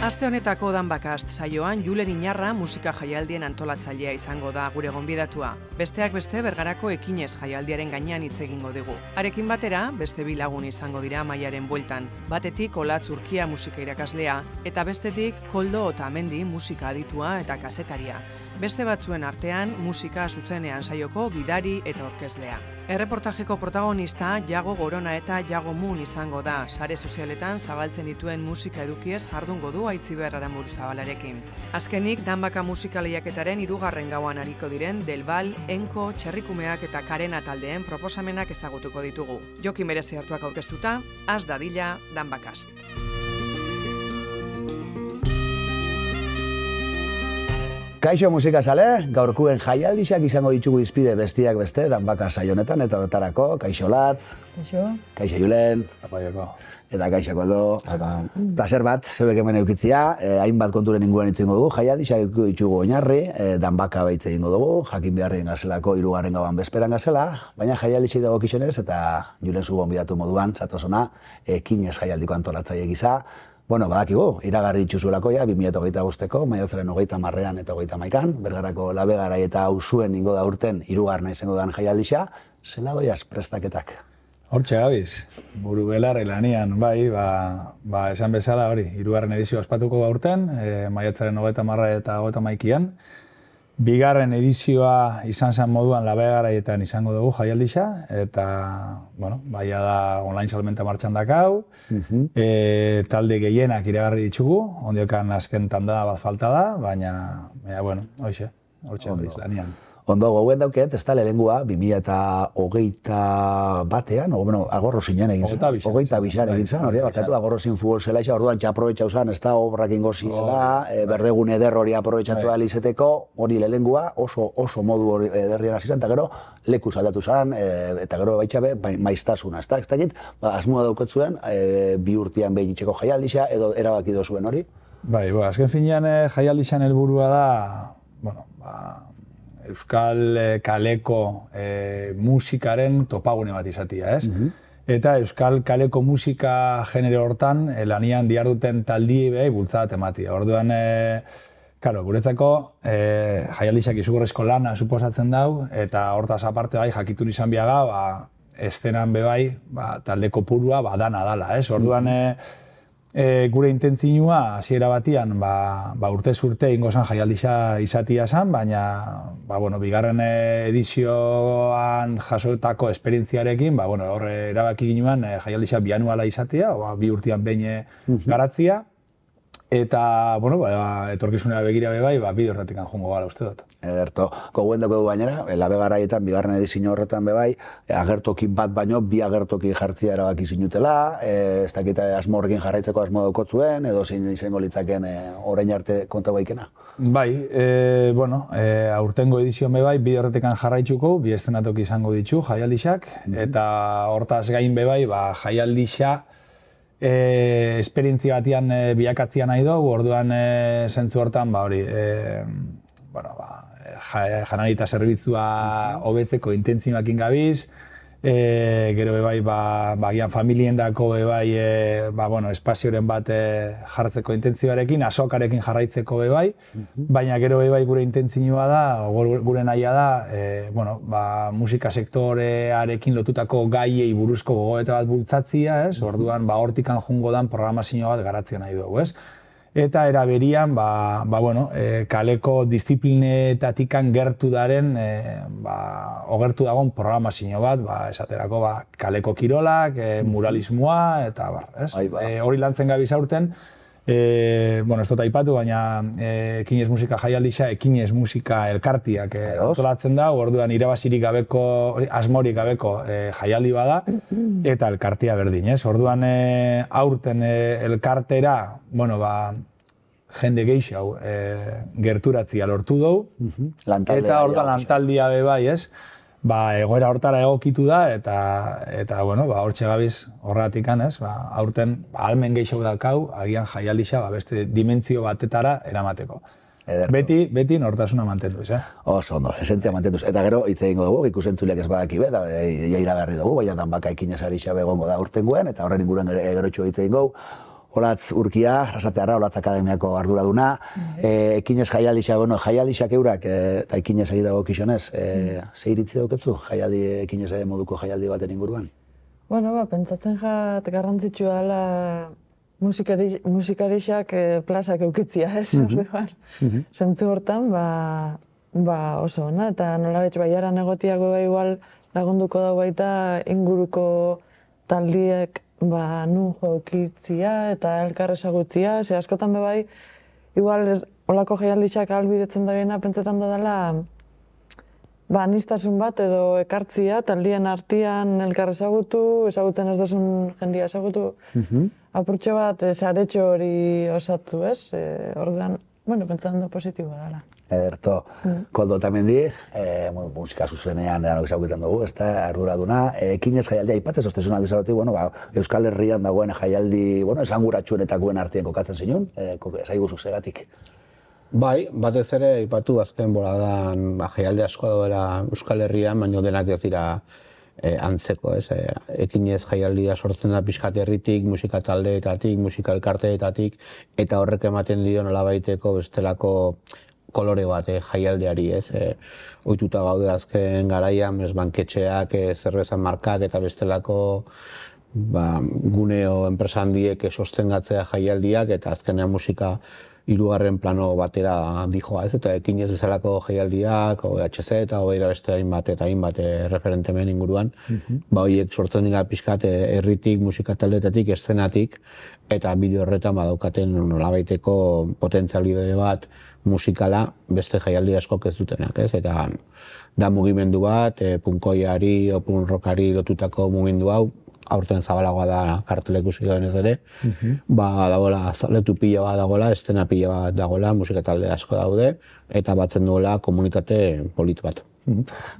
Aste honetako Danbakast saioan Julen Iñarra musika jaialdien antolatzailea izango da gure gonbidatua. Besteak beste Bergarako ekinez jaialdiaren gainean hitz egingo dugu. Harekin batera, beste bi lagun izango dira Maiaren bueltan. Batetik Olatz Urkia musika irakaslea eta bestetik Koldo Otamendi musika aditua eta kazetaria. Beste batzuen artean musika zuzenean saioko gidari eta orkeslea. Erreportajeko protagonista Jago Gorona eta Jago Mun izango da. Sare sozialetan zabaltzen dituen musika edukiez jardungo du Aitziber Aramuruzabalarekin. Azkenik, Danbaka musika lehiaketaren 3. gauan ariko diren Delbal, Enko, Txerrikumeak eta Karena taldeen proposamenak ezagutuko ditugu. Jokin berezi hartuak aurkeztuta, az dadila Danbakast. Kaixo musikazale, gaurkuen jaialdixak izango ditugu izpide bestiak beste Danbaka saio honetan eta dotarako, kaixo Latz, kaixo Julen, eta kaixo Koldo. Placer bat, zeuek hemen eukitzia, hainbat konturen inguruan itzengo dugu, jaialdixak ditugu oinarri, Danbaka baitze egingo dugu, jakin beharren gazelako 3. gauan bezperan gazela, baina jaialdixik dago kixonez eta Julen zu gonbidatu moduan, zatozona, ekinez jaialdiko antolatzaile gisa. Bueno, badakigu, iragarri itxuzuelako ja, 2025ko, maiatzaren 30 eta 31an, Bergarako Labegarai eta Auzuen ingo da urten 3. izango dan jaialdixa, zela doiaz prestaketak? Hortxe gabiz, buru belarri lanian, bai, esan bezala hori, 3. edizioa ospatuko urten, maiatzaren 30 eta 31an, 2. edizioa izan zen moduan Labegaraietan izango dugu jaialdixa, eta, bueno, baia da online salmenta martxan dakau, talde gehienak iragarri ditugu, ondiokan azken tanda bat falta da, baina, bueno, hortxe gabiz lanian. Ondo, gogoen dauket, ez da lehengua, 2021an, agorro zinean egin zen, 22an egin zen, hori, bakatu agorro zin futbol zelaixa, orduan txaprobetxau zen, ez da obrak ingo ziela, berdegun eder hori aprobetxatu alizeteko, hori lehengua oso modu ederrian hasi zen, eta gero leku aldatu zen, eta gero baitxabe maiztasuna, ez dakit, asmoa daukotzuen, 2 urtean behin itxeko jaialdixa, edo erabaki dozuen hori? Bai, azken finean jaialdixan helburua da, Euskal kaleko musikaren topagune bat izatea, ez? Eta Euskal kaleko musika genero hortan lanian diharduten taldiei behi bultzada ematia. Orduan, guretzako jaialdixak izugarrizko lana suposatzen dau, eta hortaz aparte bai jakitun izan biaga, estenan bebai talde kopurua dana dala, ez? Orduan, gure intentzioa hasiera batian urtez urte ingo zen jaialdixa izatia zen, baina 2. edizioan jasotako esperientziarekin hor erabaki ginoan jaialdixa bianuala izatea, 2 urtean behin garatzia, eta etorkizunera begira bebai, bide hortatik joango gara uste dut. Ederto, gogoen dugu gainera, Labegaraietan 2. edizio horretan bebai, agertoki bat baino, 2 agertoki jartzia erabaki zinutela, ez dakit asmo horrekin jarraitzeko asmo daukotzuen, edo zein izango litzaken orain arte konta baikena? Bai, aurtengo edizioan bebai, bide horretik jarraitzuko, 2 eszenatoki izango ditu jaialdixak, eta hortaz gain bebai, jaialdixa esperientzia batian biakatzia nahi dugu, orduan zentzu hortan, janarita zerbitzua hobetzeko intentzioakin gabiz, gero bebai, gian familiendako bebai, espazioren bat jartzeko intentzioarekin, azokarekin jarraitzeko bebai, baina gero bebai gure intentzioa da, gure nahia da, musika sektorearekin lotutako gaiei buruzko gogoeta bat bultzatzia, orduan, hortikan jungo dan programazio bat garatzea nahi dugu, ez? Eta era berian, kaleko disiplinetatikan gertu daren, ogertu dagoen programazio bat, esaterako kaleko kirolak, muralismoa, eta ez? Hori lantzen gabiz aurten, ez dut aipatu, baina ekinez musika jaialdixa, ekinez musika elkartiak antolatzen da, orduan irabazirik gabeko, asmorik gabeko jaialdi bada, eta elkartia berdin, ez? Orduan aurten elkartera, jende geixau gerturatzia lortu dugu, eta orduan lantaldia bebai, ez? Egoera hortara egokitu da, eta hortxe gabiz horratikan, ez? Aurten ahalmen geixau dakau, agian jaialdixa beste dimentsio batetara eramateko. Beti nortasuna mantenduz, Oso ondo, esentzia mantenduz. Eta gero, hitz egingo dugu, ikusentzuleak ez badaki be, eta iragarri dugu, baina Danbaka ekinez arixa begongo da urtenguen, eta horren inguruan gero hitz egingo. Olatz Urkia, Arrasatearra, Olatz Akademiako arduraduna. Ekinez jaialdixa, jaialdixak eurak, eta ekinez egi dago kixonez, ze iritzi dauketzu ekinez moduko jaialdi baten inguruan? Pentsatzen jat garrantzitsua dela musikarixak plazak eukitzia, ez? Zentzu hortan, oso ona, eta nola betx baiaran egotiako igual lagunduko dago baita inguruko taldiek nun jokitzia eta elkar ezagutzia, ze askotan bai, igual olako jaialdixak ahalbidetzen da biena, pentsetan da dela anistasun bat edo ekartzia, taldien artean elkar ezagutzen ez duzun jendia ezagutu, apurtxo bat saretxo hori osatu, ez? Orduan, pentsetan da positiboa dela. Ederto, Koldo Otamendi, musika zuzenean denok ezagutzen dugu, ez da, arduraduna. Ekinez jaialdia aipatzez, ostezun alde zagotik, Euskal Herrian dagoen jaialdi, esanguratsuenetakoen artean kokatzen zinun, esaigu zuzegatik. Bai, batez ere aipatu azken boladan jaialdi asko daudela Euskal Herrian, baina denak ez dira antzeko, ez? Ekinez jaialdia sortzen da pixkat herritik, musika taldeetatik, musika elkarteetatik, eta horrek ematen dio nolabaiteko bestelako kolore bat jaialdiari, ez? Ohituta gaude azken garaian, banketxeak, zerbeza markak eta bestelako guneo enpresa handiek sostengatzea jaialdiak eta azkenean musika hirugarren plano batera dijoa, ez? Eta ekinez bezalako jaialdiak, OHZ eta beste hainbat eta hainbat referentemen inguruan, horiek sortzen dira pixkat herritik, musika taldeetatik, eszenatik, eta bideo horretan badaukaten nolabaiteko potentzialidade bat musikala beste jaialdi askok ez dutenak, ez? Eta da mugimendu bat, punkoiari o punk rockari lotutako mugimendu hau, aurten zabalagoa da kartela ikusi denez ere, dagoela zaletu pila bat dagoela, estena pila bat dagoela, musika talde asko daude, eta batzen duela komunitate polit bat.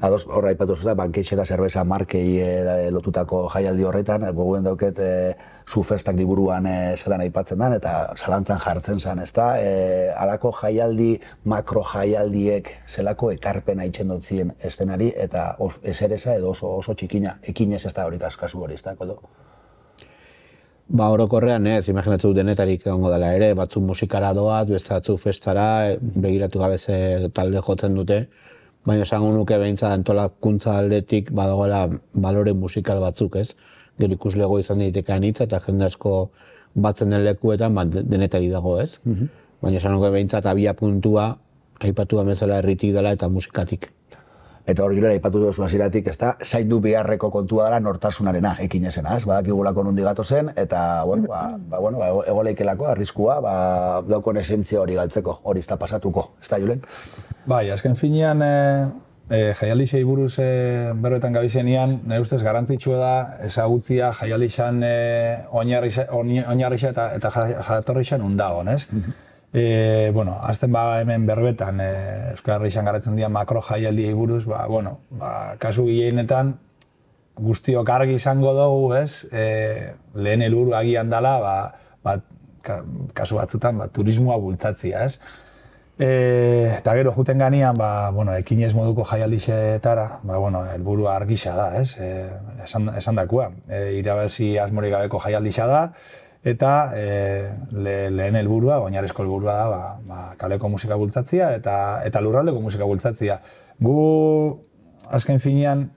Ados, horra aipatu zuzta, banketxe eta zerbeza markei lotutako jaialdi horretan, gogoen dauket zu festak liburuan zelan aipatzen den, eta zalantzan jartzen zen, ez da? Halako jaialdi, makro jaialdiek zelako ekarpena itxen dutzien estenari, eta esereza edo oso txikina, ekinez ez da hori kasu hori, ez da, Koldo? Orokorrean ez, imaginatzu denetarik egongo dela ere, batzuk musikara doaz, beste batzuk festara, begiratu gabe ze talde jotzen dute, baina esango nuke behintzat antolakuntza aldetik badagoela balore musikal batzuk, ez? Gero ikuslego izan daiteke anitza eta jende asko batzen den lekuetan denetari dago, ez? Baina esango nuke behintzat abia puntua aipatu bezala herritik dela eta musikatik. Eta hor Julen aipatu duzu hasieratik, ez da, zaindu beharreko kontua dela nortasunarena, ekinezena, ez? Badakigulako nondi gatozen, eta, egoleikelako, arriskua, daukon esentzia hori galtzeko, hori ez da pasatuko, ez da, Julen? Bai, azken finean, jaialdixei buruz berbetan gabizenean, nire ustez garrantzitsua da ezagutzia jaialdixan oinarrixa eta jatorrixan undagon, ez? Azten hemen berbetan Euskal Herrian garatzen dira makro jaialdiei buruz, kasu gehienetan guztiok argi izango dugu, ez? Lehen helburu agian dela, kasu batzutan, turismoa bultzatzia, ez? Eta gero juten ganean, ekinez moduko jaialdixetara, helburua argixa da, ez? Esan dakua, irabazi asmorik gabeko jaialdixa da, eta lehen helburua, oinarrizko helburua da, kaleko musika bultzatzia eta lurraldeko musika bultzatzia. Gu, azken finean,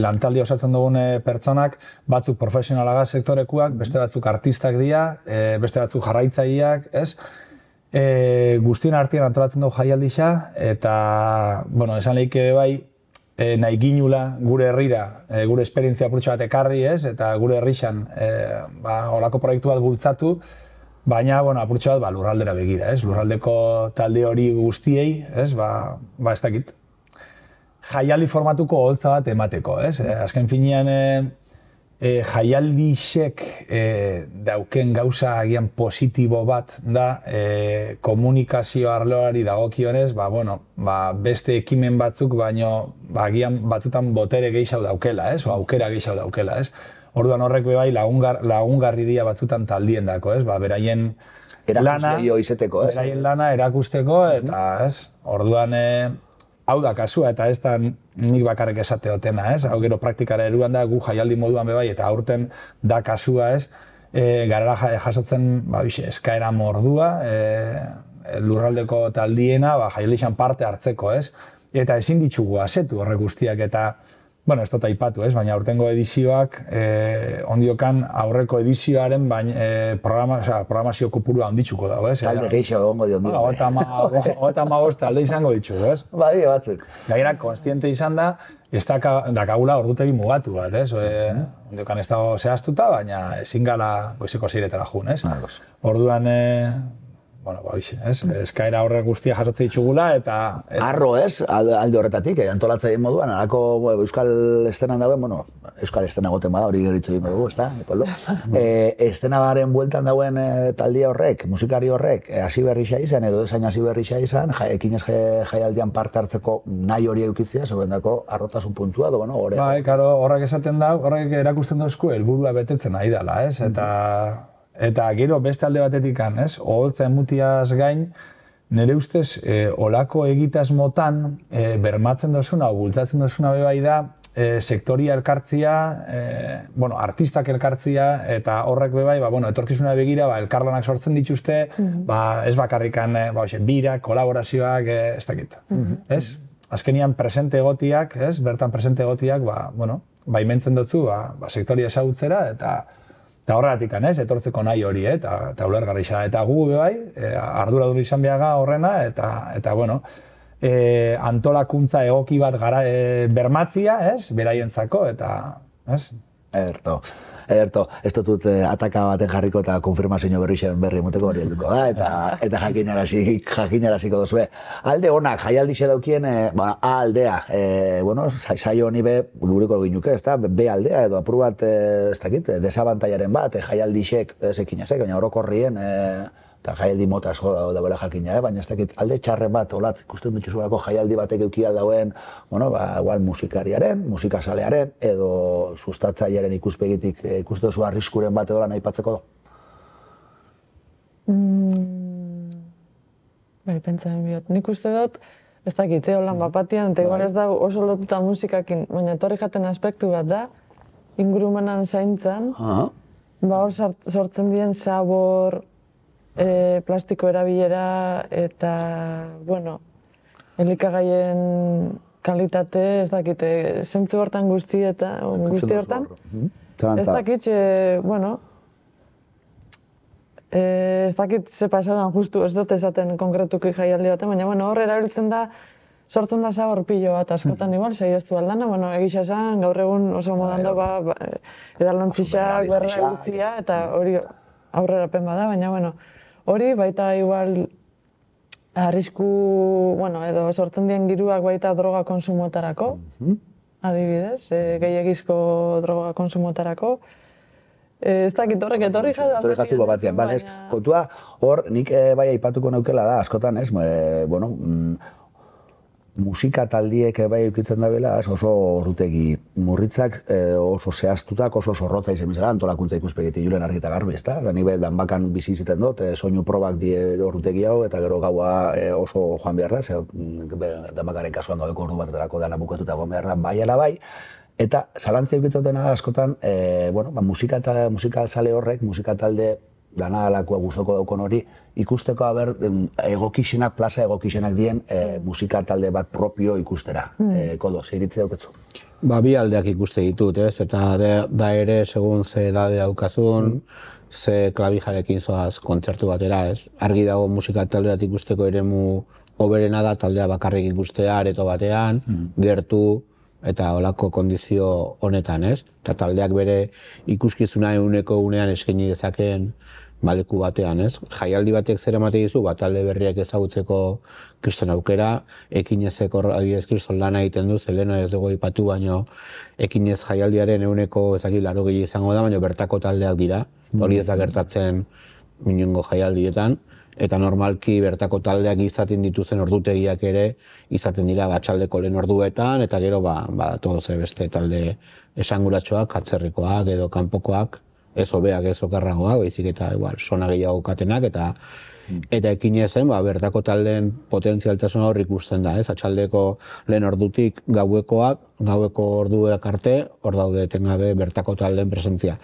lantaldia osatzen dugun pertsonak, batzuk profesionalaga sektorekuak, beste batzuk artistak dira, beste batzuk jarraitzaileak, ez? Guztien artean antolatzen dugu jaialdixa, eta, esan lehike bai, nahi ginula gure herrira, gure esperientzia apurtxo bat ekarri, ez? Eta gure herrixan holako proiektu bat bultzatu, baina apurtxo bat lurraldera begira, ez? Lurraldeko talde hori guztiei, ez? Ez dakit, jaialdi formatuko holtza bat emateko, ez? Azken finean, jaialdixek dauken gauza agian positibo bat da komunikazio arloari dagokionez, beste ekimen batzuk, baino agian batzutan botere gehiago daukela, ez? O aukera gehiago daukela, ez? Orduan horrek bai lagungarri dira batzutan taldien dako, ez? Beraien lana erakusteko, eta ez? Orduan hau da kasua, eta ez da nik bakarrik esate otena, ez? Hau gero praktikara eruan da, gu jaialdi moduan bebai, eta aurten da kasua, ez? garela jasotzen eskaera mordua, lurraldeko taldiena jaialdixan parte hartzeko, ez? Eta ezin ditugu asetu horrek guztiak eta, bueno, ez dut aipatu, ez? Baina aurtengo edizioak ondiokan aurreko edizioaren programazio kopurua onditzuko dago, ez? Talde gehiago egongo dio ondio. 35 talde izango ditugu, ez? Badia batzuk. Gaira, konstiente izan da, ez dakagula ordutegi mugatu bat, ez? Ondiokan ez dago zehaztuta, baina ezin gala goizeko 6-etara jun, ez? Orduan, bueno, eskaera horrek guztia jasotzen ditugula eta... Arro ez, alde horretatik, antolatzaile moduan, alako euskal estenan dauen, bueno, euskal estena goten bada, hori geritzu dingo dugu, ez da? Estenaren bueltan dauen taldia horrek, musikari horrek, hasi berrixa izan edo esain hasi berrixa izan, ekinez jaialdian parte hartzeko nahi hori eukitzea, zebendako arrotasun puntua, edo, bueno, horrek. Bai, karo, horrek esaten da, horrek erakusten dozku helburua betetzen nahi dela, ez? Eta gero beste alde batetik ez? Oholtza emutiaz gain, nire ustez, olako egitasmotan bermatzen dozuna, bultzatzen dozuna bebai da, sektoria elkartzia, artistak elkartzia, eta horrek bebai, etorkizuna begira, elkarlanak sortzen dituzte, ez bakarrikan birak, kolaborazioak, ez dakit. Azkenian presente egotiak, bertan presente egotiak, baimentzen dutzu, sektoria ezagutzera, eta horregatik etortzeko nahi hori, eta ulergarri xa. Eta gu bebai, arduradun izan behaga horrena, eta antolakuntza egoki bat bermatzia, beraientzako, eta, Ederto, ez dut ataka baten jarriko eta konfirmazio berri emoteko hori helduko da, eta jakinaraziko duzue. Alde honak, jaialdixe daukien, A-aldea, saio honi guriko ginuke, B aldea edo apur bat, ez dakit, desabantaiaren bat, jaialdixek, ez ekinezek, baina orokorrien, eta jaialdi mota asko dagoela jakina, baina ez dakit, alde txarren bat, olat, ikusten dutxuzulako jaialdi batek euki aldauen, igual musikariaren, musikasalearen, edo sustatzailearen ikuspegitik ikusten duzu arriskuren bat edo lan aipatzeko? Bai, pentsatzen biot. Nik uste dut, ez dakit, holan bapatian, eta igual ez da oso lotuta musikakin, baina etorri jaten aspektu bat da, ingurumenan zaintzan, hor sortzen dien sabor, plastiko erabilera eta, elikagaien kalitate, ez dakit, zentzu hortan guzti hortan, ez dakit, ez dakit ze pasadan justu, ez dut esaten konkretuki jaialdi baten, baina hor erabiltzen da, sortzen da zabor pilo bat askotan igual, saiestu aldana, egisa esan, gaur egun oso modan da, edalontzisak, berra egutzia, eta hori aurrerapen bada, baina, hori baita igual arrisku, edo sortzen dien giruak baita droga konsumotarako, adibidez, gehiagizko droga konsumotarako. Ez dakit horrek etorri jatzu batian, kontua hor nik bai aipatuko naukela da, askotan ez, musika taldiek bai eukitzen dabela, oso orrutegi murritzak, oso zehaztutak, oso zorrotza izen bizara, antolakuntza ikuspegiti julen argi eta garbi, ezta? Da nire danbakan bizi iziten dut, soinu probak die orrutegi hau, eta gero gaua oso joan behar da, danbakaren kasuan gaueko ordu batetarako dana bukatuta egon behar da, bai ala bai, eta zalantzia eukitotena da askotan, musika sale horrek, musika talde dana alakoa gustoko daukon hori, ikusteko egokixenak, plaza egokixenak dien musika talde bat propio ikustera. Kodo, zeiritze dauketzu? Bi aldeak ikuste ditut, eta da ere, segun ze edade daukazun, ze klabijarekin zoaz kontzertu batera, argi dago musika talde bat ikusteko eremu hoberena da taldea bakarrik ikustea, areto batean, gertu, eta holako kondizio honetan, eta taldeak bere ikuskizuna unean eskaini dezakeen baleku batean, Jaialdi batek zer ematen dizu, talde berriak ezagutzeko kriston aukera, ekinezeko adibidez kriston lana egiten du, zeleno ez dugu aipatu, baino ekinez jaialdiaren euneko laro gehi izango da, baina bertako taldeak dira, hori ez da gertatzen minungo jaialdietan, eta normalki bertako taldeak izaten dituzen ordutegiak ere izaten dira batxaldeko lehen orduetan, eta gero toze beste talde esanguratxoak, atzerrikoak edo kanpokoak, ez hobeak, ez okerragoak, baizik eta sona gehiago katenak, eta ekinezen bertako taldeen potentzialtasuna hor ikusten da, atxaldeko lehen ordutik gaueko orduak arte, hor daude etengabe bertako taldeen presentzia.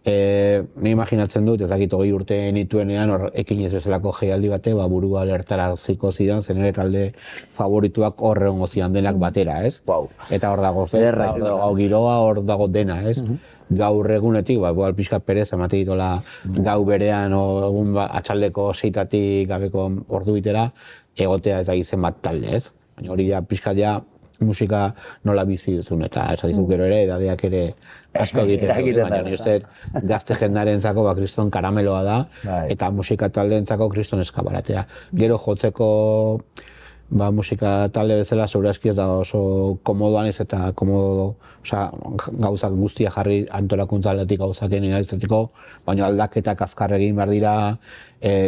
Ni imaginatzen dut, ez dakit 20 urte nituenean, hor ekinez bezalako jaialdi bate, burua alertara ziko zidan, zen ere talde favorituak hor egongo zidan denak batera, ez? Eta hor dago festa, hor dago giroa, hor dago dena, ez? Gaur egunetik, igual pixka perez, emate ditola gau berean, egun atxaldeko 6-tatik gabeko ordu bitera, egotea ez da zen bat talde, ez? Baina hori ja pixka ja musika nola bizi duzun, eta esatizuk gero ere, edadeak ere asko egiten, baina nire gazte jendarentzako kriston karameloa da, eta musika taldeentzako kriston eskabaratea. Gero jotzeko musika talde bezala zeure aski ez da oso komodoan ez eta komodo, gauzak guztia jarri antolakuntza aldetik gauzak egin izateko, baina aldaketak azkar egin behar dira,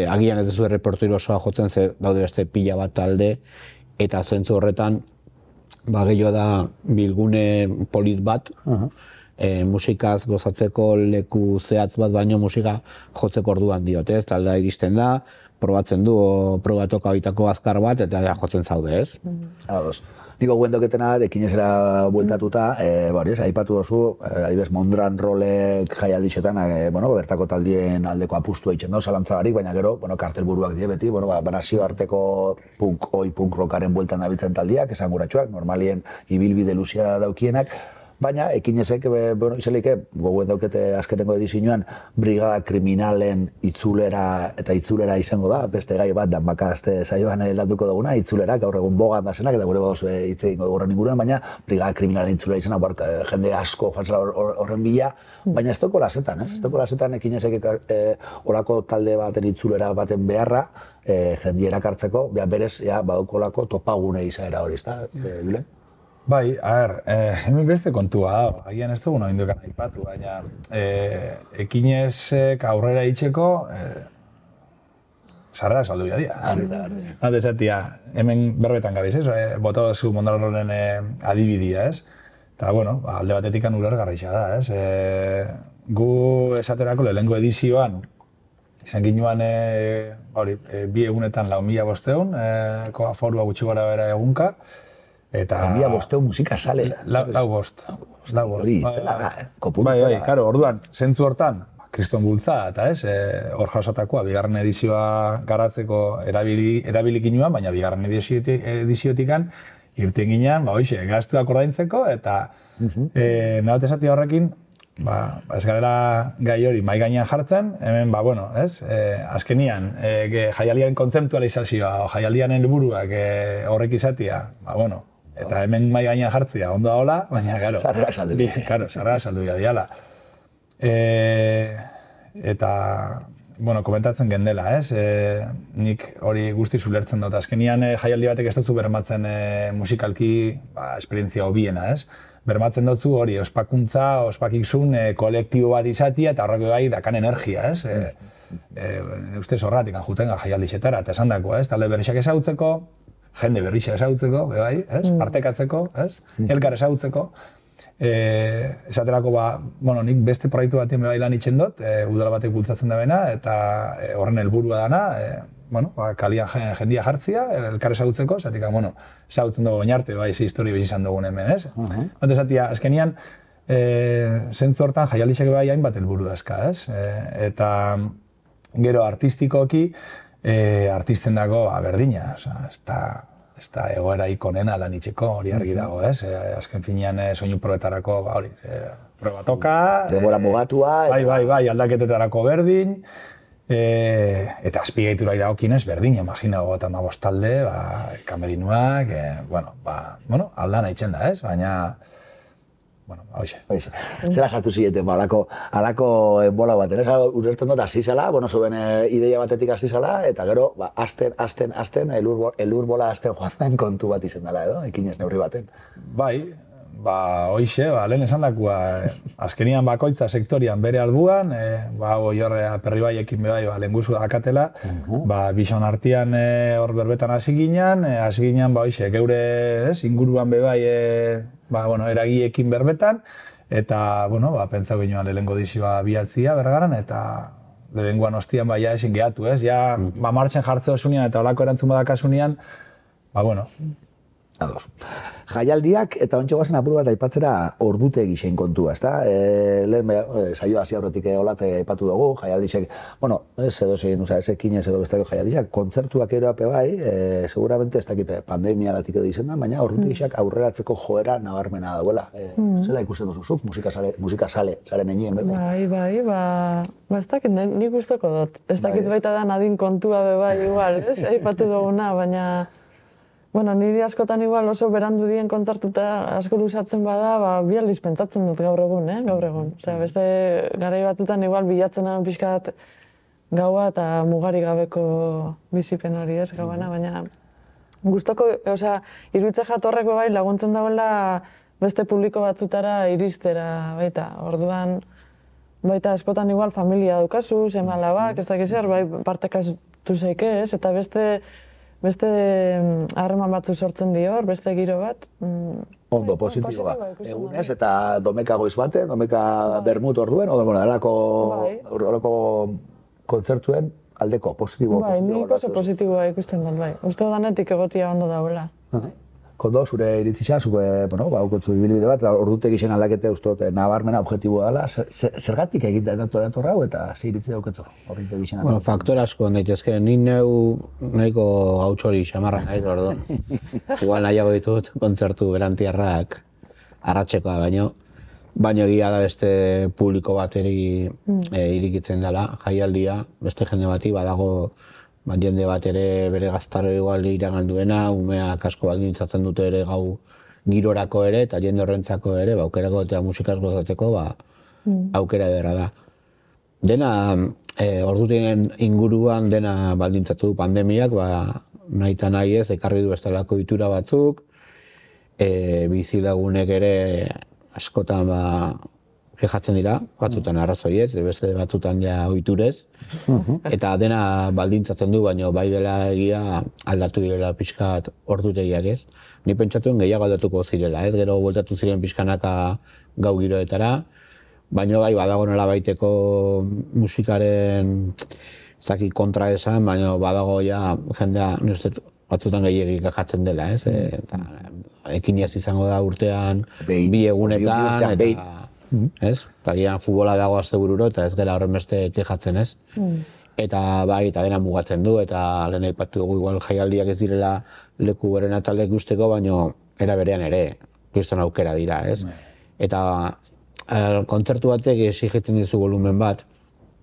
agian ez duzu errepertorio osoa jotzen, ze daude beste pila bat talde, eta zentzu horretan gehiago da bilgune polit bat, musikaz gozatzeko leku zehatz bat baino musika jotzeko orduan diote, ez? Taldea iristen da, probatzen du, probatoka bitako azkar bat, eta jotzen zaude, ez? Niko guendoketena, ekinezera bueltatuta, aipatu dozu, adibes Mondran rolek jaialdixetan, bertako taldien aldeko apustua itxen do, zalantzagarik, baina gero, kartelburuak die beti, nazio arteko punk rockaren bueltan dabitzen taldiak, esanguratsuak, normalien ibilbide luzia daukienak, baina ekinezek, izelik, goguen daukete azkenengo edizioan, Brigada Kriminalen itzulera eta itzulera izango da, beste gai bat, danbaka azte saioan landuko duguna, itzulera, gaur egun bogan da zenak, eta gure badozu hitz egingo horren inguruan, baina Brigada Kriminalen itzulera izan, jende asko fantzela horren bila, baina ez toko lasetan, ez toko lasetan ekinezek olako talde baten itzulera baten beharra, jendiera kartzeko, berez, badokolako topagune izaera hori, ez da, Julen? Bai, hemen beste kontua da, agian ez dugun oindukan aipatu, baina ekinezek aurrera itxeko sarrera saldu dira. Nade esatia, hemen berbetan gabiz, ez? Bota dozu Mondragonen adibidea, ez? Eta, alde batetik ulergarria da, ez? Gu esaterako lehenengo edizioan, izan ginuan, 2 egunetan 4.500, aforua gutxi gora bera egunka, eta... 4.500 musika sale. 4.500. Hori, itzela da, kopuru. Bai, karo, orduan, zentzu hortan, kriston bultza, eta ez, hor jausatakoa, bigarren edizioa garatzeko erabilik inuan, baina bigarren ediziotikan, irten ginean, gaztuak ordaintzeko, eta nahote esati horrekin, ez garela gai hori mai gainean jartzen, hemen, azkenian, jaialdiaren kontzeptualizazioa, jaialdiaren helburuak horrek izatia, eta hemen mai gainean jartzea, ondo hola, baina, sarrera saldu diala. Eta, komentatzen gendela, ez? Nik hori guztiz ulertzen dut. Azkenian jaialdi batek ez dutzu bermatzen musikalki esperientzia hobiena, ez? Bermatzen dutzu hori ospakuntza, ospakizun kolektibo bat izatia eta horrek bai dakan energia, ez? Ustez horratik juten jaialdixetara eta esan dakoa, ez? Talde berrixak ezagutzeko, jende berrixak ezagutzeko, ez? Partekatzeko, ez? Elkar ezagutzeko. Esaterako, nik beste proiektu batien bebai lan itxen dut, udala batek bultzatzen da bena, eta horren helburua dana, kalian jendia jartzia, elkar ezagutzeko, esatik, ezagutzen dugu oinarte, ze historia behar izan dugun hemen, ez? Bate esatia, azkenian, zentzu hortan jaialdixak bai hainbat helburu dazka, ez? Eta gero artistikoki, artisten dago berdina, ez da egoera ikonena lan itxeko, hori argi dago, ez? Azken finean soinu probetarako, probatoka... Denbora mugatua... Bai, aldaketetarako berdin, eta azpiegiturak dagokinez berdin, imagina, eta talde, kamerinuak, aldana itxen da, ez? Baina... Zela sartu zieten, alako enbola baten, urertzen dut, hasi zela, zuen ideia batetik hasi zela, eta gero, azten, elur bola azten joan den kontu bat izen dela edo, ekinez neurri baten. Bai, lehen esan dakua, azkenian bakoitza sektorian bere albuan, jorre perri baiekin bebai, lehenguzu dakatela, bison artian hor berbetan hasi ginen, geure inguruan bebai, eragiekin berbetan, eta, pentsau ginoan lehengo dizioa bihatzia bergaran, eta lehengoan ostian ezin gehatu, ez? Martxen jartzeo zunean eta olako erantzun badakasunean, Ados. Jaialdiak eta ontsa guazen apur bat aipatzera ordutegi zein kontua, ezta? Lehen saioa hasi aurretik olate aipatu dugu, jaialdixek, bueno, ez edo zein, ez ekinez edo bestako jaialdixak, kontzertuak eroape bai, seguramente ez dakite pandemiagatik edo izendan, baina ordutegixak aurreratzeko joera nabarmena dauela. Zela ikusten duzu zuk, musikasale, zaren enien, bai, ez dakit, nik gustoko dut. Ez dakit baita da nadin kontua bai, igual, ez? Aipatu duguna, baina... Bueno, niri askotan igual oso berandu dien kontzertuta asko luzatzen bada, bi aldiz pentsatzen dut gaur egun, gaur egun. Osea, beste garai batzutan igual bilatzen nahan pixkat gaua eta mugari gabeko bizipen hori ez gauana, baina gustoko, osea, iruditze jatorrek bai laguntzen dagoela beste publiko batzutara iristera baita. Orduan, baita askotan igual familia dukazu, seme alabak, ez dakiz zer, bai partekatu zaike ez, eta beste harreman batzu sortzen dio, beste giro bat. Ondo, positiboa. Egunez eta domeka goiz bate, domeka bermut orduen, odo, bueno, horrelako kontzertuen aldeko, positibo. Bai, nik oso positiboa ikusten dut, bai. Uste danetik egotia ondo dauela. Kondo, zure iritzisa, zuke, bueno, haukotzu ibilbide bat, ordutegi zen aldakete uste nabarmena objektiboa dela, zergatik egiten datu hau eta ze iritzi dauketzu? Bueno, faktor asko daitezke, ni nahiko gautxori xamarra nahi ordo. Igual nahiago ditut kontzertu berantiarrak arratsekoa baino egia da beste publiko bateri irikitzen dela, jaialdia, beste jende bati badago jende bat ere bere gaztaro igual iragan duena, umeak asko baldintzatzen dute ere gau girorako ere, eta jende horrentzako ere, aukerako eta musikaz gozatzeko, aukera ederra da. Dena, ordutien inguruan dena baldintzatu du pandemiak, nahi eta nahi ez, ekarri du bestelako itura batzuk, bizilagunek ere askotan kejatzen dira, batzutan arrazoi ez, beste batzutan ja ohiturez, eta dena baldintzatzen du, baina bai dela egia aldatu direla pixkat ordutegiak ez. Ni pentsatuen gehiago aldatuko zirela, ez, gero bueltatu ziren pixkanaka gau giroetara, baina bai badago nola baiteko musikaren zaki kontra esan, baina badago ja jendea batzutan gehiagik kejatzen dela, ez, ekinez izango da urtean, bi egunetan, eta ez? Tagian futbola dago astebururo eta ez gela horren beste kejatzen ez. Eta bai, eta dena mugatzen du, eta lehen aipatu dugu igual jaialdiak ez direla leku berena eta leku usteko, baino era berean ere, kriston aukera dira, ez? Eta kontzertu batek exigitzen dizu volumen bat,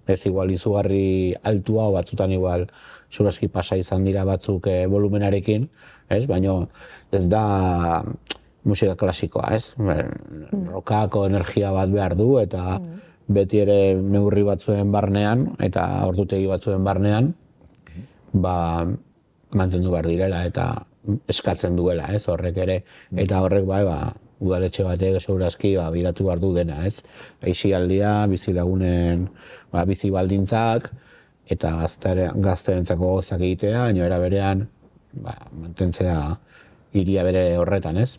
ez igual izugarri altua, o batzutan igual suraski pasa izan dira batzuk volumenarekin, ez? Baino ez da musika klasikoa, ez? Rokako energia bat behar du eta beti ere neurri batzuen barnean eta ordutegi batzuen barnean mantendu behar direla eta eskatzen duela, ez? Horrek ere, eta horrek udaletxe batek segurazki biratu behar du dena, ez? Aisialdia, bizilagunen bizi baldintzak eta gazteentzako gozak egitea, baina era berean mantentzea iria bere horretan, ez?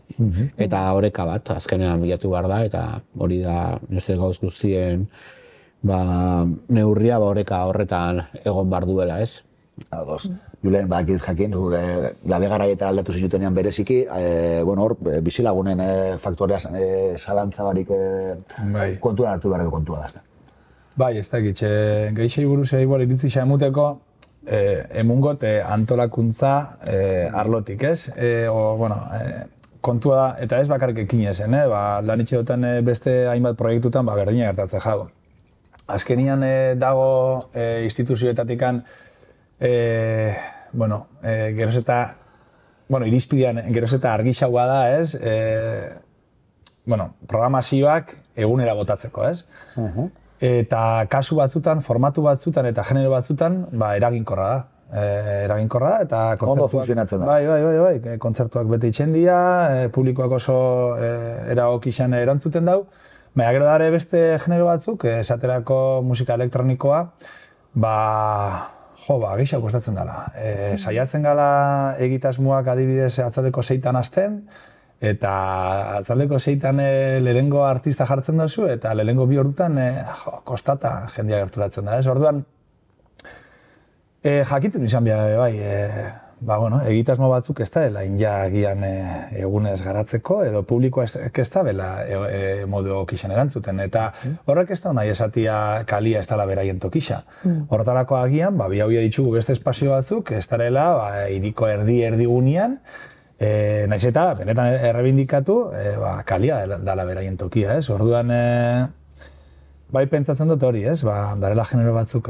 Eta oreka bat, azkenean bilatu behar da, eta hori da, gauz guztien neurria oreka horretan egon behar duela, ez? Ados. Julen, bakit jakin, labe garaieta aldatu zinutenean bereziki, hor, bizilagunen faktorea zalantza barik kontuan hartu beharreko kontua da. Bai, ez dakit, gehixei buruz igual iritzi xamuteko, emungot antolakuntza arlotik, ez? Kontua da, eta ez bakarrik ekinezen, lan itxeotan beste hainbat proiektutan berdina gertatzen jago. Azkenian dago instituzioetatikan, geroz eta, irizpidean geroz eta argixagoa da, ez? Programazioak egunera botatzeko, ez? Eta kasu batzutan, formatu batzutan eta genero batzutan eraginkorra da. Eraginkorra da eta kontzertuak... Ondo funtzionatzen da. Bai, kontzertuak bete itxen dira, publikoak oso eragokixan erantzuten dau. Baina gero dare beste genero batzuk, esaterako musika elektronikoa, gehiago kostatzen dela. Saiatzen gala egitasmoak adibidez atzaldeko 6 hasten, eta atzaldeko 6 lehenengo artista jartzen duzu, eta lehenengo 2 ordutan kostata jendia gerturatzen da. Orduan, jakitun izan behar, egitasmo batzuk ez da dela agian egunez garatzeko, edo publikoa ez da bela modu kixen erantzuten, eta horrek ez da nahi esatia kalia ez dela beraien tokixa. Horretarako agian, bi hauia ditugu beste espazio batzuk, ez darela hiriko erdigunean, nahiz eta benetan errebindikatu, kalia dela beraien tokia, ez? Orduan, bai pentsatzen dut hori, ez? Darela genero batzuk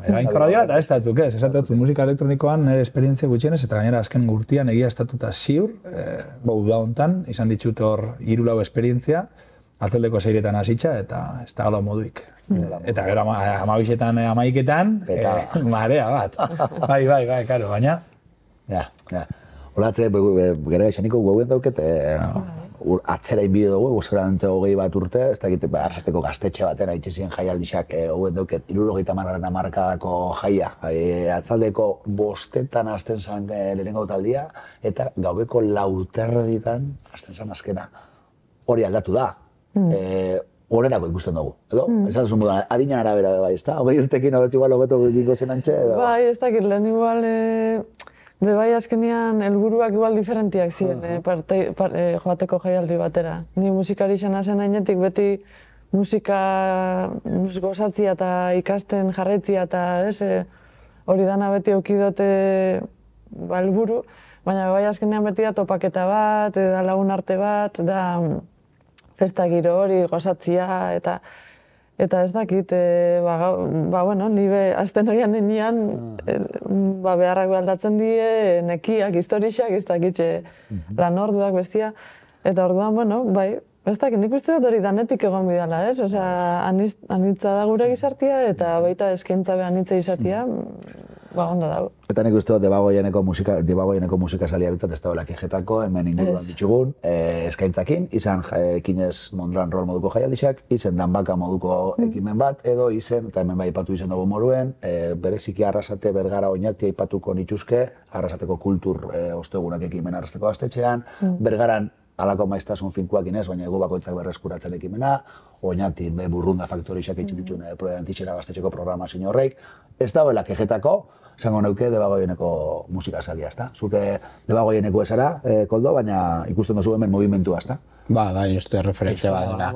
erainkorra dira eta ez datzuk, ez? Esate dut, musika elektronikoan nire esperientzia gutxienez, eta gainera azken gurtian egia estatuta ziur, uda hontan, izan ditut hor 3-4 esperientzia, atzeldeko seiretan hasitza eta ez da gala moduik. Eta gero 12etan, 11etan, marea bat. Bai, karo, baina. Ja. Holatze, gara gaixaniko guauen dauket, atzera inbide dugu, seguramente 20 bat urte, ez dakit, Arrasateko gaztetxe batera itxezien jaialdixak hauen dauket, 70. hamarkadako jaia. Atzaldeko 5etan hasten zen lehenengo taldia, eta gaubeko 4:00 hasten zen azkena. Hori aldatu da. Horrenako ikusten dugu, edo? Ez da zuen adinan arabera bai, ez da? 20 urtekin hobetu igual hobeto gingo zen antxe, edo? Bai, ez dakit, lehen igual... Bai, azkenean helburuak igual diferentiak ziren joateko jaialdi batera. Ni musikari izan zen ainetik beti gozatzia eta ikasten jarraitzia eta hori dana beti eukidote helburu, baina bai azkenean beti da topaketa bat, da lagun arte bat, da festa giro hori gozatzia eta ez dakit, ni azten horian nenean, beharrak aldatzen die, nekiak, historixak, ez dakit, lan orduak bestia. Eta orduan, bai, ez dakit, nik uste dut hori danetik egon bidala, ez? Osea, anitza da gure gizartia, eta baita eskaintza behan anitza izatia, ondo dago. Eta nik uste dut debagoieneko musika salia bintzat ez da bela kejetako, hemen inguruan ditugun, eskaintzakin, izan ekinez Mondran Roll moduko jaialdixak, izen Danbaka moduko ekimen bat, edo izen, eta hemen bai aipatu izen dugu moruen, bereziki Arrasate, Bergara, Oñati aipatuko nituzke, Arrasateko kultur ostegunak ekimen Arrasateko gaztetxean, Bergaran halako maiztasun finkoak inez, baina egu bakoitzak berreskuratzen ekimena, Oñatin Burrunda faktorixak itxin dituen antitxera gaztetxeko programazio horreik, ez dagoela kejetako, zango neuke Debagoieneko musika salia, ezta? Zuke Debagoieneko esara, Koldo, baina ikusten duzu hemen movimentua, ezta? Bai, uste referentzia bat dela.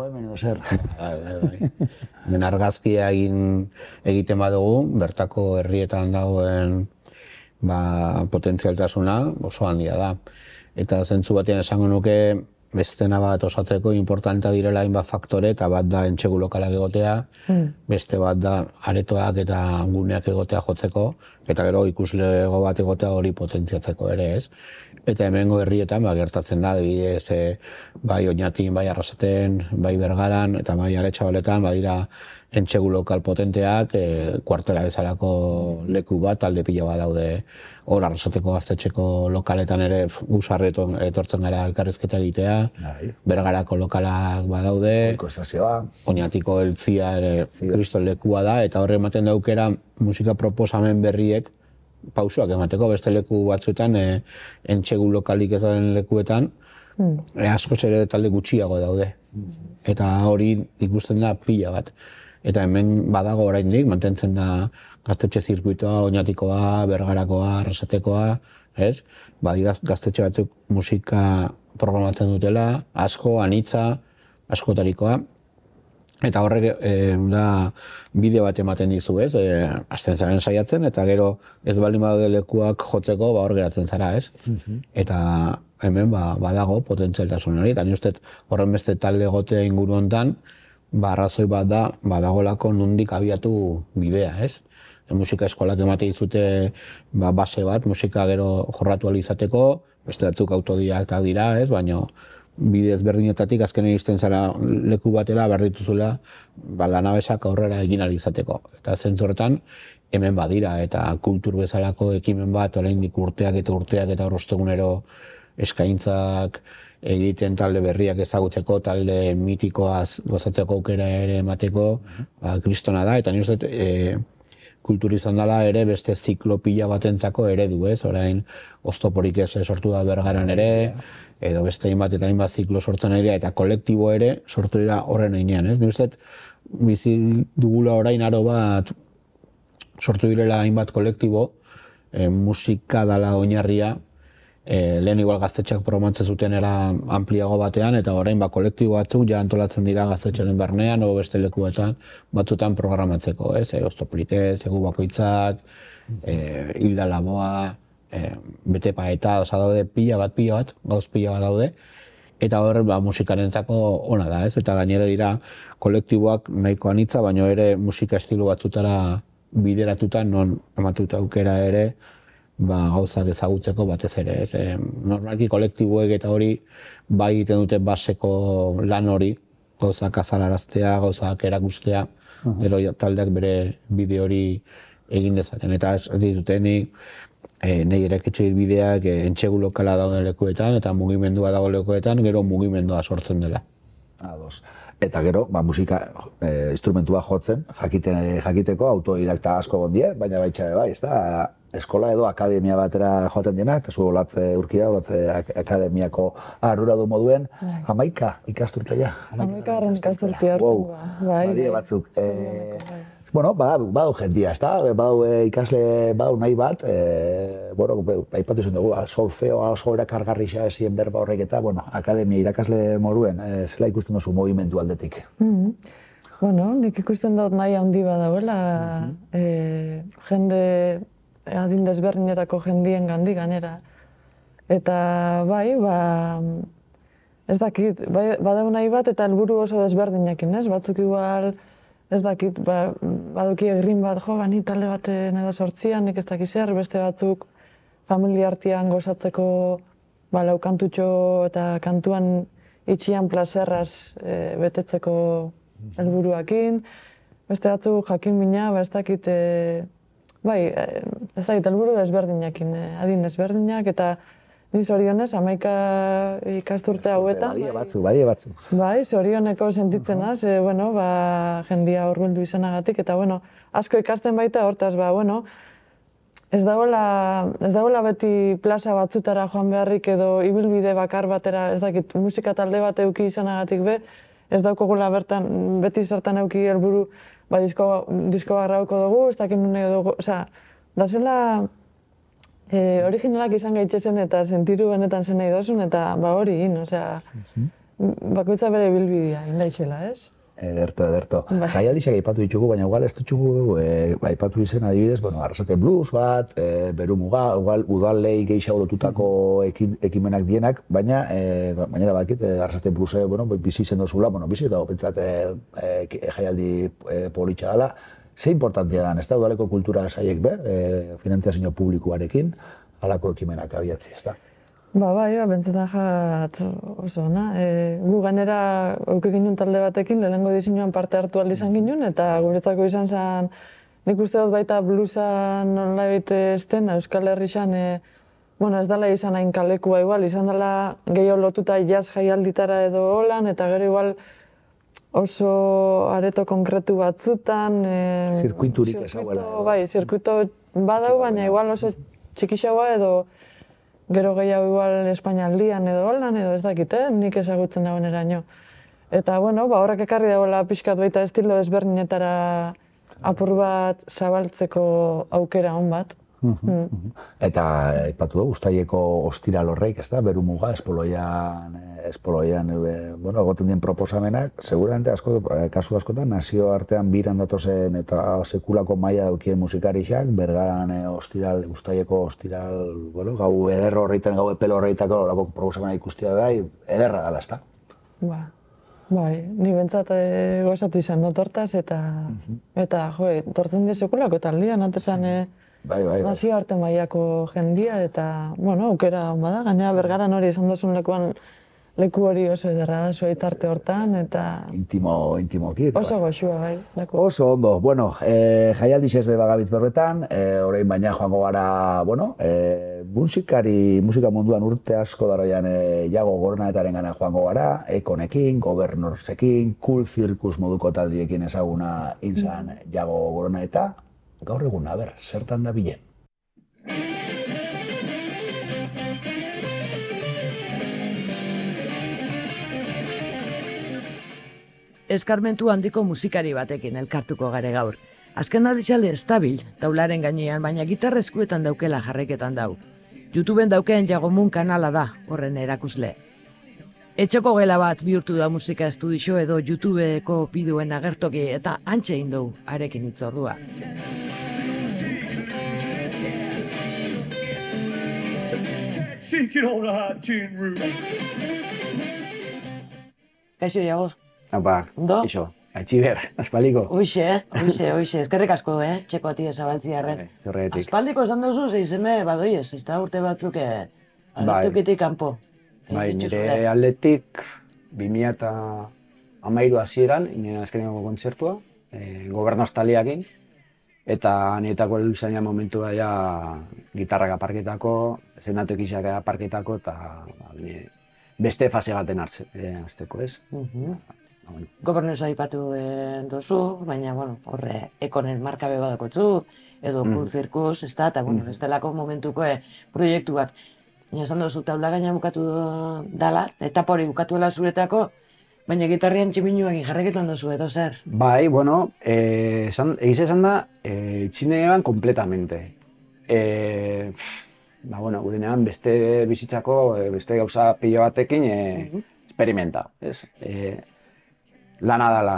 Hemen argazkia egiten badugu, bertako herrietan dagoen potentzialtasuna oso handia da. Eta zentzu batean esango nuke, bestena bat osatzeko importantea direla hainbat faktore, eta bat da entsegu lokalak egotea, beste bat da aretoak eta guneak egotea jotzeko, eta gero ikuslego bat egotea hori potentziatzeko ere, ez? Eta hemengo herrietan gertatzen da, adibidez, bai Oñatin, bai Arrasaten, bai Bergaran, eta bai Aretxabaletan, badira entsegu lokal potenteak, kuartela bezalako leku bat, talde pila bat daude hor Arrasateko gaztetxeko lokaletan ere gusarreton etortzen gara elkarrizketa egitea, Bergarako lokalak badaude, Oñatiko eltzia ere kriston lekua da, eta horre ematen daukera musika proposamen berriek pausoak emateko beste leku batzuetan, entsegu lokalik ez dauden lekuetan, askoz ere talde gutxiago daude. Eta hori ikusten da pila bat. Eta hemen badago oraindik, mantentzen da gaztetxe zirkuitoa, Oñatikoa, Bergarakoa, Arrasatekoa, ez? Badira gaztetxe batzuk musika programatzen dutela, asko, anitza, askotarikoa. Eta horrek da bideo bat ematen dizu, ez? Azten zaren saiatzen, eta gero ez baldin badaude lekuak jotzeko, hor geratzen zara, ez? Eta hemen badago potentzialtasun hori, eta ni uste horren beste talde egotea inguru hontan, arrazoi bat da, badagolako nondik abiatu bidea, ez? Musika eskolak emate dizute base bat, musika gero jorratu ahal izateko, beste batzuk autodidaktak dira, ez? Baina bide ezberdinetatik azkenean iristen zara leku batera behar dituzula lanabesak aurrera egin ahal izateko. Eta zentzu horretan hemen badira, eta kultur bezalako ekimen bat, oraindik urteak eta ostegunero eskaintzak egiten talde berriak ezagutzeko, talde mitikoaz gozatzeko aukera ere emateko, kristona da, eta nire uste kultur izan dela ere beste ziklo pila batentzako eredu, ez? Orain oztoporik ez sortu da Bergaran ere, edo beste hainbat eta hainbat ziklo sortzen ere, eta kolektibo ere sortu dira horren einean, ez? Nire uste bizi dugula orain aro bat sortu direla hainbat kolektibo, musika dala oinarria, lehen igual gaztetxeak promotzen zuten era ampliago batean, eta orain kolektibo batzuk ja antolatzen dira gaztetxearen barnean, o beste lekuetan, batzutan programatzeko, oztoporik ez, egu bakoitzak, hilda laboa, bete paeta, daude pila bat, gauz pila bat daude, eta hor musikarentzako ona da, eta gainera dira kolektiboak nahiko anitza, baina ere musika estilo batzutara bideratuta, non ematuta aukera ere, gauzak ezagutzeko batez ere. Normalki kolektiboek eta hori bai egiten dute baseko lan hori, gauzak azalaraztea, gauzak erakustea, gero taldeak bere bide hori egin dezaten. Eta ez dute nahi eraketxe bideak entxegu lokala dauden lekuetan eta mugimendua dago lekuetan, gero mugimendua sortzen dela. Ados. Eta gero, musika instrumentua jotzen, jakiteko autodidakta asko gondie, baina baitxabe bai, ez da, eskola edo akademia batera joaten dena, eta zu olatze urkia, olatze akademiako arduradun moduen, 11 ikasturtea. 11 ikasturtea hartzen ba. Badie batzuk. Bueno, badu jendia, ez da? Badu ikasle, badu nahi bat, aipatu izan dugu, solfeoa oso erakargarrixa ezien berba horrek eta, akademia irakasle moruen, zela ikusten duzu movimendu aldetik? Bueno, nik ikusten dut nahi handi badauela, jende adin desberdinetako jendien gandik ganera. Eta bai, ez dakit, badau nahi bat eta helburu oso desberdinekin, ez? Batzuk igual, ez dakit, baduki egrin bat, bani talde baten edo sortzian, nik ez dakiz zer, beste batzuk familia artean gozatzeko lau kantutxo eta kantuan itxian plazerraz betetzeko helburuakin. Beste batzuk jakin mina, ez dakit, helburu desberdinekin, adin desberdinak, eta ni zorionez, 11 ikasturte hauetan. Badie batzu. Bai, zorioneko sentitzen da, jendia hurbildu izanagatik, eta asko ikasten baita hortaz, ez dagoela beti plaza batzutara joan beharrik edo ibilbide bakar batera, ez dakit, musika talde bat euki izanagatik ez daukogula bertan, beti zertan euki helburu, disko bat grabauko dugu, ez dakit nune dugu, da zela, originalak izan gaitxezen eta sentiru benetan zen nahi dozun, eta hori egin, bakoitza bere bilbidea, indaixela, ez? Ederto. Jaialdixak aipatu ditugu, baina igual ez ditugu aipatu izen adibidez, Arrasate Blues bat, Beru Muga, udalei gehiago lotutako ekimenak dienak, baina bakit Arrasate Bluese bizi izen dozula, bizi eta pentsat jaialdi politxa dela. Ze importantia da, ez da, udaleko kultura saiek finantziazio publikoarekin, halako ekimenak abiatzi, ez da? Bai, bentsetan jat oso ona. Gu gainera auke ginen talde batekin, lehenengo diseinuan parte hartu aldi izan ginen, eta guretzako izan zen, nik uste dut baita bluesa nolabait ezten, Euskal Herrixan, ez dela izan hain kalekua igual, izan dela gehiago lotuta jazz jaialditara edo holan, eta gero igual oso areto konkretu batzutan. Zirkuiturik ezaguela. Bai, zirkuito badau, baina igual oso txikixagoa edo gero gehiago igual Espainialdian edo holan edo ez dakit, nik ezagutzen dagoen eraino. Eta, horrek ekarri dagoela pixkat baita estilo desberdinetara apur bat zabaltzeko aukera hon bat. Eta, aipatu dugu, Uztaileko ostiral horreik, ez da, Beru Muga, espoloian, egoten dien proposamenak, seguramente kasu askotan, nazio artean biran datozen eta sekulako maila daukien musikarixak, Bergaran Uztaileko ostiral, gau eder horreitan, gau epel horreitako lako proposamenak ikustia bai, ederra dala, ez da? Bai, ni bentsat gozatu izan dut hortaz, eta tortzen di sekulako taldian, atezan nazio arte mailako jendia, eta, aukera hon bada, gainera Bergaran hori izan dozun leku hori oso ederra da, zuaitz arte hortan, eta... Intimoki. Oso goxua, bai. Oso ondo. Jaialdi xezbe bagabitz berbetan, orain baina joango gara, musika munduan urte asko daroian Jago Goronetaren gana joango gara, Ekonekin, Gobernorsekin, Cool Circus moduko taldiekin ezaguna inzan Jago Goroneta. Gaur egun, zertan da bilen? Eskarmentu handiko musikari batekin elkartuko gare gaur. Azken aldizalde estabil, taularen gainean, baina gitarra eskuetan daukela jarraiketan dau. YouTubeen daukeen Jagomun kanala da, horren erakusle. Etxoko gela bat bihurtu da musika estudixo edo YouTubeko biduen agertoki eta antxe indou arekin itzordua. Kaixo, Jagoz. Apa, Ondo? iso, aitxiber, aspaldiko. Hoxe, eskerrik asko, txeko atia zabaltziarren. Horregatik. Aspaldiko esan duzu, zeizeme, badoiez, ez da urte batzuk agertukitik kanpo. Bai, nire aldetik 2013 hasieran, inen azkeneko kontzertua, Gobernoz taliakin, eta niretako helduzaina momentua ja gitarrak aparketako, zenatekixak aparketako, eta beste fase baten hartzeko, ez? Gobernoz aipatu dozu, baina, horre, ekonen markabe badakotzu, edo Cool Circus, ez da, eta, bestelako momentuko proiektu bat. Baina esan dozu, taula gaina bukatu dala, etapa hori bukatuela zuretako, baina gitarrian tximinuak jarraketan dozu, edo zer? Bai, egiz esan da, itxinean kompletamente. Gure nean beste bizitzako, beste gauza pilo batekin experimenta, ez? Lana dela,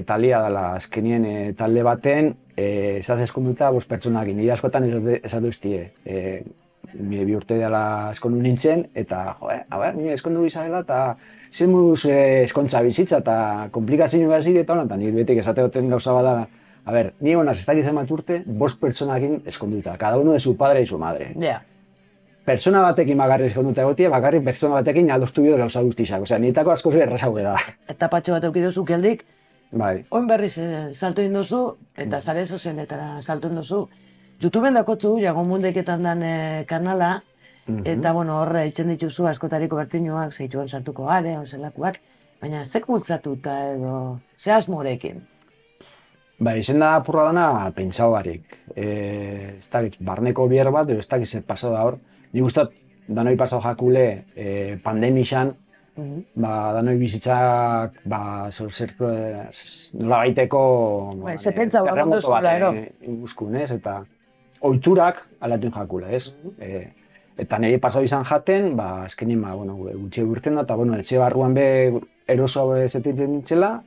talia dela, azkenien talde baten, esaz eskonduta bost pertsonakin, nire askotan esatu iztie. Nire bi urte dela eskondu nintzen, eta, nire eskondu izagela, eta zen moduz eskontza bizitza, eta komplikazio gazi eta hola, eta nire betik esate goten gauza bada, nire honaz ez dakiz emat urte, bost pertsonakin eskonduta, cada uno de su padre y su madre. Pertsona batekin bakarri eskonduta egotia, bakarri pertsona batekin adostu bidot gauza guztizak, niretako asko zu errazauge da. Eta patxo bat eukidozu keldik, Bai. oin berriz salto indozu, eta sare sozialetara salto indozu. YouTubeen dakotzu, Jagomundeketan dan kanala, eta horre itxen dituzu askotariko bertinuak, zeituen sartuko gare, zelakoak, baina zek bultzatuta edo, ze asmorekin? Izen da apurra dana pentsau barik. Ez dakit, barneko bier bat, ez dakit zer pasau da hor. Nik gustat, danoi pasau jakule pandemixan, danoi bizitzak, nola baiteko terremoto bat inguzkun, ez? Eta ohiturak aldatu jakule, ez? Eta nire pasau izan jaten, azkenin, gutxe urten da, eta etxe barruan be eroso zetitzen nintzela,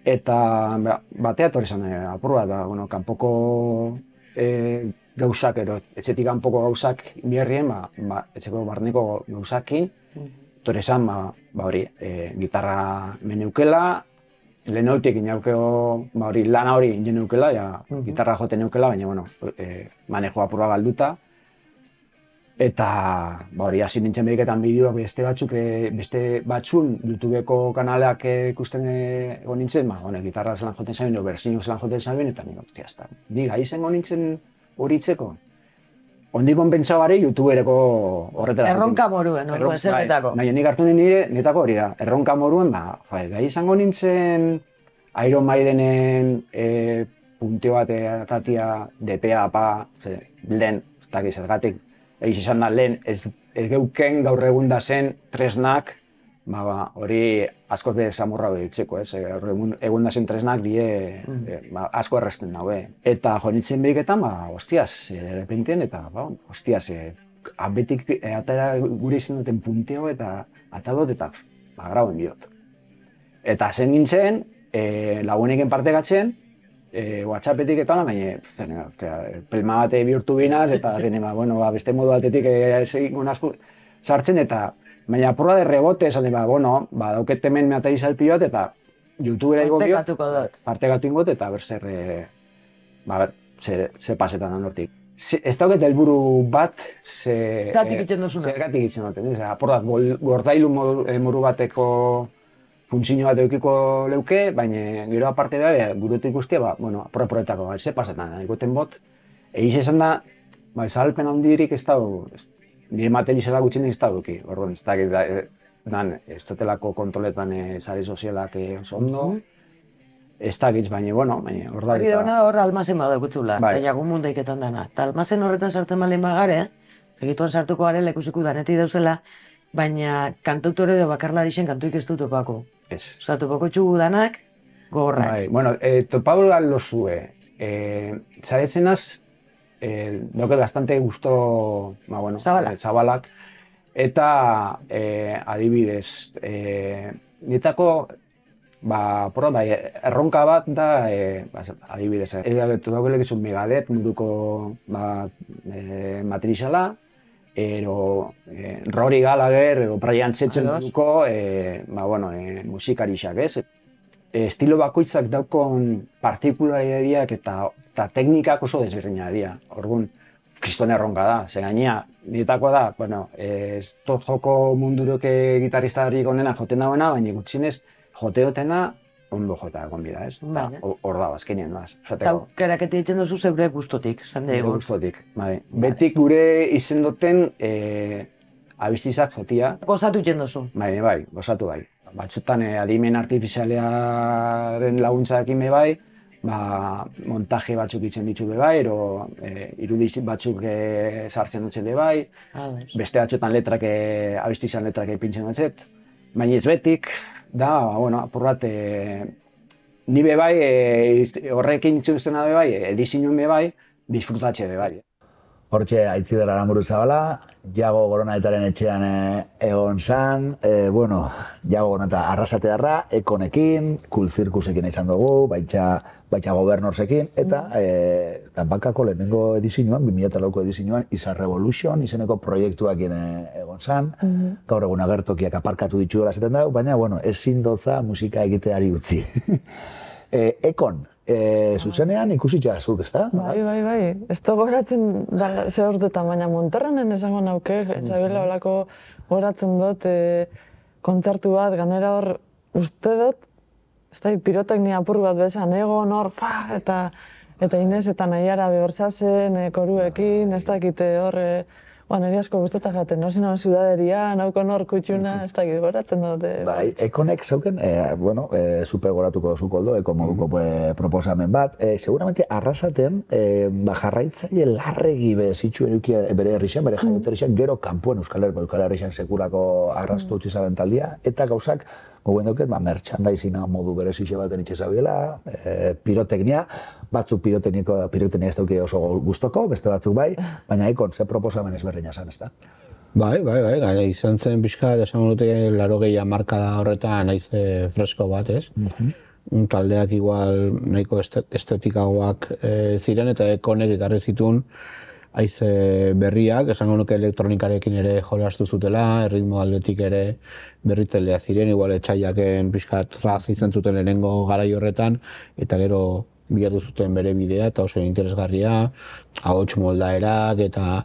eta batea etorri izan apurra, eta kanpoko gauzak, etxetik kanpoko gauzak bierrien, etxeko barneko gauzakin, etorri izan, gitarra meneukela, lehenautik inaukeo, lana hori inen neukela, gitarra joten neukela, baina, manejo apurra galduta. Eta, hasi nintzen beriketan bideoak beste batzun, YouTubeko kanalak ikusten egon nintzen, gitarra zelan joten zaben, berzinu zelan joten zaben, eta nire, diga, izango nintzen hori itzeko. Ondik konpentsau bari, YouTubereko horretara. Erronka moruen, ezerbetako. Baina nik hartu niretako hori da. Erronka moruen, gai izango nintzen Iron Maidenen punteo bat atatia, DPA, lehen, ez dakiz zergatik, egiz izan da lehen, ez geuken gaur egun da zen tresnak, hori askoz be samurra behitzeko, ez? Egun da zen tresnak die asko erresten daue. Eta jo nintzen beriketan, hostiaz, derrepentien, eta hostiaz, abetik atara gure izan duten punteo eta atadot eta grauen bidot. Eta zen nintzen, laguneken partegatzen, WhatsAppetik eta hona, baina, pelma bate bihurtu binaz, eta beste modu batetik egin asko sartzen, eta baina apurra de rebote, esan dauket hemen mehatari salpi bat, eta YouTubera igo biot, partekatu ingot, eta ze pasetan anortik. Ez dauket helburu bat, zergatik itzen duzuna. Zergatik itzen duten, apurra, gordailu moru bateko funtzio bat eukiko leuke, baina gero aparte da, guretik guztia, apurretako, ze pasetan, ikoten bot, egiz esan da, zahalpen handirik ez dago, nire materizela gutxinen ez dagoki, orduan, ez dakit, ez dutelako kontroletan sare sozialak oso ondo, ez dakit, baina, hor da. Hor almazen badakutzula, eta Jagomundeketan dana. Eta almazen horretan sartzen baldin bagare, segituan sartuko gare lekusiko danetik dauzela, baina kantautore edo bakarlarixen kantuik ez du topako. Ez. Osa, topako txugu danak, gogorrak. Topako lozue, zaretzenaz, doke bastante gusto, zabalak, eta adibidez, nietako erronka bat da, adibidez, daukelekizu Megadeth munduko matrizala, Rory Gallagher edo Brian Setzer munduko musikarixak, ez? Estilo bakoitzak daukon partikularitateak eta teknikak oso desberdinak dira. Orduan, kriston erronka da, ze gainea, nietakoa da, ez tot joko munduroke gitarristarik onena joten dagoena, baina gutxinez joteotena ondo jota egon bida, ez? Hor da, azkenean da. Eta aukerak egiten duzu zeure gustotik, esan dugu. Zeure gustotik, bai. Betik gure izendoten abistizak jotia. Gozatu egiten duzu. Bai, gozatu bai. Batzutan adimen artifizialearen laguntzarekin bai, montaje batzuk itzen ditu bai, irudi batzuk sartzen dutxe bai, beste batzutan abistizan letrak ipintzen dutxet. Baina ez betik, da, apur bat, ni bai, horrekin itzuzten da bai, edizioen bai, disfrutatxe bai. Hortxe, Aitziber Aranburu Zabala, Jago Goronaetaren etxean egon zan, Jago Goroneta arrasatearra, Ekonekin, Cool Circusekin izan dugu, baitxa Gobernorsekin, eta Danbakako lehenengo edizioan, 2004ko edizioan, Isa Revolution izeneko proiektuakin egon zan, gaur egun agertokiak aparkatu dituela esaten dago, baina, ezin dotza musika egiteari utzi. Ekon, zuzenean ikusitza zuk, ezta? Bai. Ez da goratzen ze urtetan, baina Monterranen esango nauke, Zabela olako goratzen dut kontzertu bat, ganera hor uste dut, ez da, piroteknia apur bat bezan, egon hor, eta Inez eta Naiara behorzazen, koruekin, ez dakite hor, niri asko gustatzen jaten, nosin hon zudaderia, naukon hor kutxuna, ez dakit goratzen dut. Bai, Ekonek zeuken, zupe goratuko duzu koldo, Eko moduko proposamen bat. Seguramente arrasaten, jarraitzaile larregi bezitxu edukia bere herrixan, bere jaiote herrixan, gero kanpoen Euskal Herrixan sekulako arrastu utzi zabentaldia, eta gauzak, gogoen duket, merchandisina modu berezixe baten itxezabiela, piroteknia, batzuk piroteknia ez dauki oso gustoko, beste batzuk bai, baina Ekon, ze proposamen ezberdina zan, ez da? Bai, izan zen pixka, esan dute 80 hamarkada horretan naiz fresko bat, ez? Taldeak igual nahiko estetikagoak ziren, eta Ekonek ekarri zituen haize berriak, esango nuke elektronikarekin ere jolastu zutela, erritmo aldetik ere berritzailea ziren, igual etxaiaken pixkat raz izan zuten lehenengo garai horretan, eta gero bilatu zuten bere bidea, eta oso interesgarria, ahots moldaerak, eta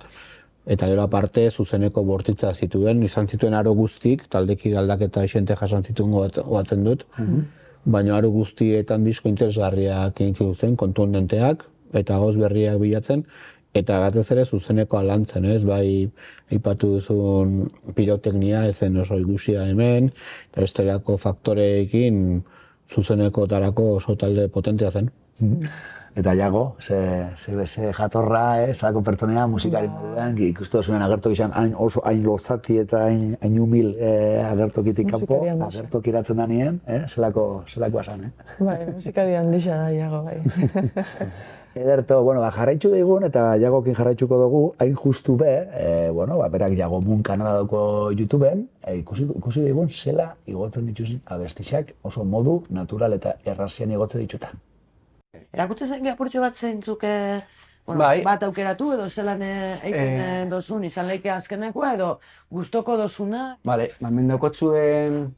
gero aparte zuzeneko bortitza zituen, izan zituen aro guztik, taldeki aldaketa esente jasan zituen goatzen dut, baina aro guztietan disko interesgarriak egin zituen, kontuendenteak, eta gauz berriak bilatzen, eta batez ere zuzeneko alantzen, ez? Bai, aipatu duzun piroteknia ezen oso ikusia hemen, eta bestelako faktoreekin zuzenekotarako oso talde potentea zen. Eta Jago, ze jatorra, zelako pertsonea musikari moduan, ikustu duzuen agertoki izan oso hain lotzati eta hain humil agertokitik kanpo, agertokiratzen da nien, zelako asan, Bai, musikari handisa da Jago, bai. Ederto, jarraitzu digun eta Jagokin jarraitzuko dugu, hain justu be, berak Jago Moon kanala dauko YouTubeen, ikusi digun zela igotzen dituzun abestixak oso modu natural eta errazian igotzen dituta. Erakutze zen apurtxo bat zeintzuk bat aukeratu edo zelan egiten dozun, izan leike azkenekoa edo gustoko dozuna? Bale, mendakotzuen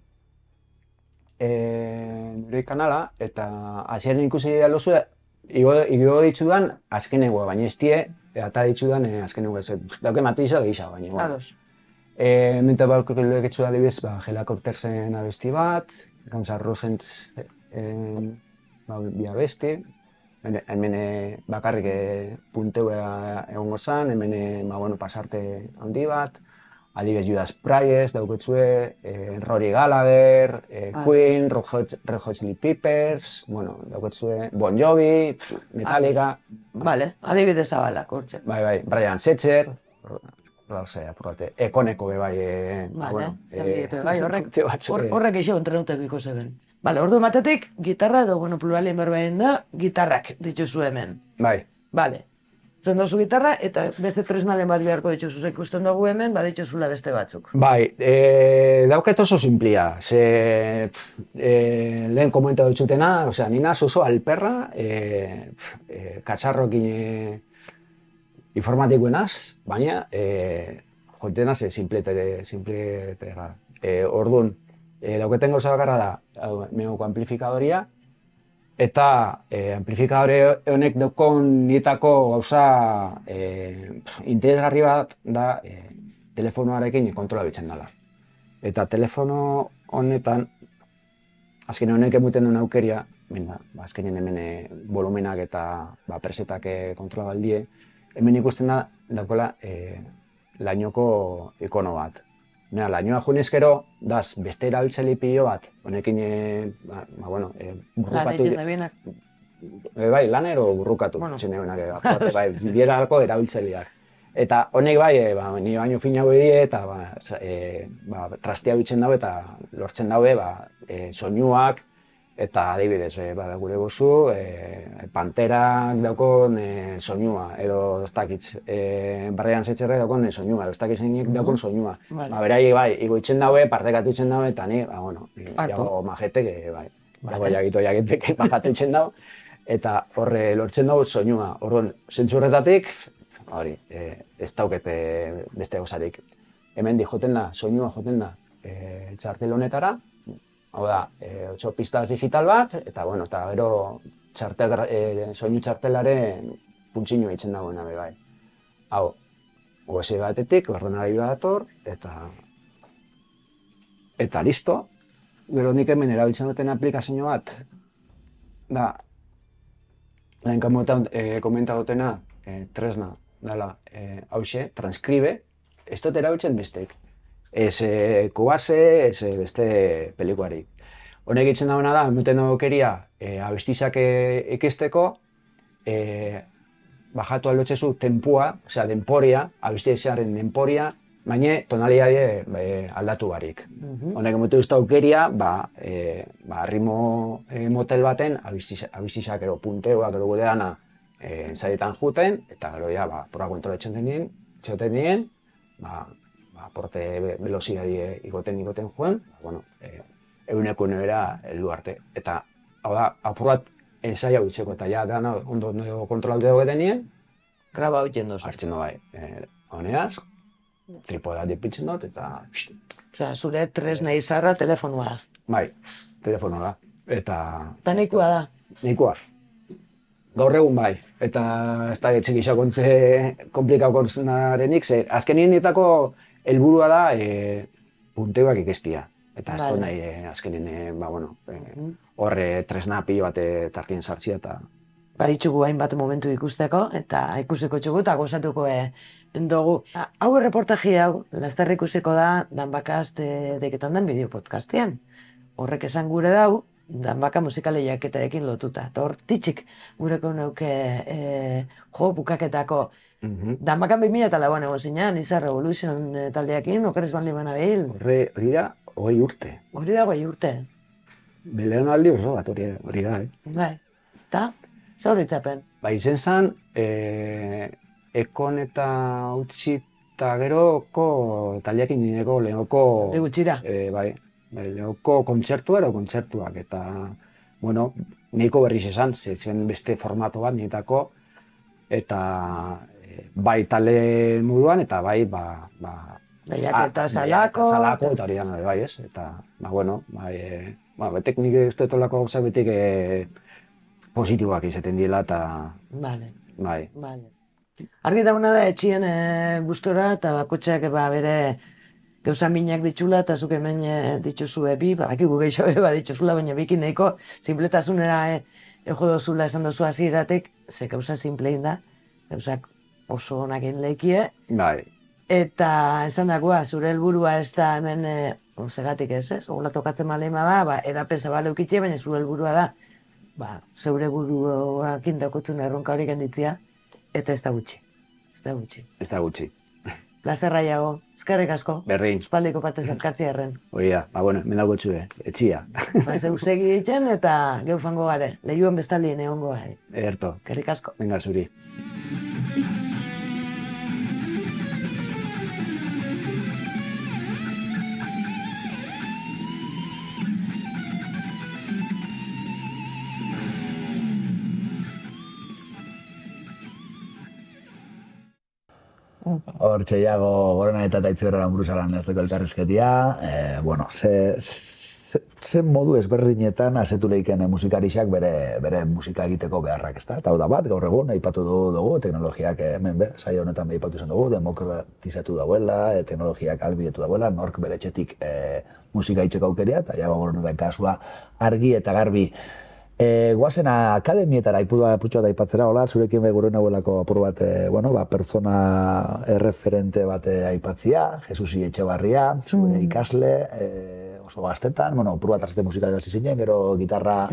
nire kanala eta hasieran ikusi alozu igo ditzudan azkenekoa, baina ez die, eta ditzudan azkenekoa ez. Dauke matriza gisa, baina. Ados. Menta balko leketzu adibidez, Gela Cortersen abesti bat, Guns N' Roses bi abesti, hemen bakarrik punteua egongo zen, hemen pasarte handi bat, adibidez Judas Priest, dauketzue, Rory Gallagher, Queen, Red Hot Chili Peppers, dauketzue Bon Jovi, Metallica. Vale, adibidez zabalak, hortxe. Bai, Brian Setzer, apurate, ekoneko bebai, horrek eixo entrenuteko iko zeben. Bale, ordu matetik, gitarra edo, pluralien berbaien da, gitarrak dituzu hemen. Bai. Bale, zen dozu gitarra, eta beste tresnalen bat beharko dituzu, ikusten dugu hemen, badituzula beste batzuk. Bai, dauket oso simplia, lehen komenta dutxutena, nina oso alperra, katxarrokin informatikoenaz, baina jotenaz simpletera. Orduan, dauketen gauza bakarra da, meuko amplifikadoria, eta amplifikadore honek daukon nietako gauza interesgarri bat da telefonoarekin kontrolabitzen dela. Eta telefono honetan, azken honek emuten duen aukeria, azkenen hemen volumenak eta presetak kontrola baldie, hemen ikusten da daukola lainoko ikono bat. Lainoa junezkero, daz beste erabiltzaile pilo bat, honekin, burrukatu... Lan egin da bienak? Bai, lanero burrukatu, zen ebenak, bierarako erabiltzaileak. Eta honek bai, nire baino finago edie, eta trastea bitzen daue, eta lortzen daue soinuak, eta adibidez, gure gozu, panterak daukon soinua, edo ez dakitz, barrean zetxerre daukon soinua, edo ez dakitz zeinik daukon soinua. Berai, igoitzen daue, partekatu itzen daue, eta ni, jago majetek, jago jagitek bajatu itzen dau, eta horre lortzen dau soinua. Orduan, zentzu horretatik, ez daukete beste gozarik. Hemen joten da, soinua joten da txartel honetara, hau da, 8 pistaz digital bat, eta gero soinu txartelaren funtzinua itzen dagoena bai. Hau, USB batetik, ordenagailu dator, eta listo. Gero nik hemen erabiltzen duten aplikazio bat, da, lehen komenta dutena, tresna, dela, hause, transkribe, ez dut erabiltzen bestek. Ez Cubase, ez beste pelikuarik. Honek itzen dagoena da, emuten aukeria abestizak ikesteko, bajatu aldotzezu tempua, osea, denporia, abestizaren denporia, baina tonalidade aldatu barik. Honek emute duzta aukeria, ritmo motel baten abestizak ero punteoak ero gudeana zaitan juten, eta gero ja, proba kontrola etxoten nien, aporte velozidadi igoten juen, eguneko nebera heldu arte. Eta, hau da, apur bat ensai hau itzeko, eta ja, dana ondo kontrolatu dugu nien. Graba hau jendoz. Hartzen du bai, honeaz, tripoda dipiltzen dut, eta... Osea, zure tresna izarra telefonua. Bai, telefonua da, eta... Eta nahikoa da? Nahikoa. Gaur egun bai, eta ez da getxik isakontze komplikakonarenik, azkenien nietako helburua da punteoak ikestia. Eta ez nahi azkenien, horre tresna pilo bat tartien sartzia eta... Baditzugu hainbat momentu ikusteko, eta ikusiko txugu, eta gozatuko dugu. Hau reportaji hau, laster ikusiko da, Danbakaz deketan den bideopodcastian. Horrek esan gure dau, Danbaka musikale jaketarekin lotuta. Eta hor, titxik gureko neuke bukaketako. Danbakan 2008an egon zinean, Izar Revolution taldeakin, okerez bandi bana behil. Hori da, 20 urte. Hori da, 20 urte. Belean aldi oso bat hori da, Bai, eta, zauritzapen. Ba, izen zan, Ekon eta utzi eta geroko taldeakin dineko lehoko... Gutxira. Bai, lehoko kontzertuak, eta, nahiko berriz esan, zen beste formato bat nietako, eta bai tale moduan, eta bai, eta salako... eta hori dana, bai, ez? Eta, betek nik uste tolako gauzak betik positiboak izaten diela, eta... Bai. Argi dauna da, etxien gustora, eta bakotxeak bere gauza minak ditxula, eta zuk hemen dituzu bi, badakigu gehiago dituzula, baina bikin nahiko sinpletasunera jo dozula esan dozu hasieratik, ze gauza simplein da, gauzak oso onak leikie. Bai. Eta esan dagoa, zure helburua ez da hemen, segatik ez, ogula tokatzen maleima da, edapen zabale ukitxe, baina zure helburua da, zeure buruakin dakotzun erronka hori genditzia, eta ez da gutxi. Ez da gutxi. plazerra jago. Eskerrik asko. Berdin. Espaldiko partez elkartzea erren. Hori da, bueno, mendako txue, etxia. Zeu segi egiten eta geu fango gare. Lehioen bestaldien egongo gare. Erto. Eskerrik asko. Venga, zuri. Hor, txeiago gorena eta taitzueran buruzalan lertuko elkarrizketia. Bueno, ze modu ezberdinetan asetu lehiken musikarixak bere musika egiteko beharrak, ezta? Eta hau da bat, gaur egun, aipatu dugu, teknologiak hemen saio honetan aipatu izan dugu, demokratizatu dauela, teknologiak albidetu dauela, nork bere etxetik musika itxeko aukeria, eta jago gorenetan kasua argi eta garbi. Guazen akademietara apurtxoa da aipatzera, hola, zurekin gure nahuelako apur bat, pertsona erreferente bat aipatzia, Jesusi Etxebarria, zure ikasle, oso gaztetan, apur bat azte musika hasi zinen, gero gitarra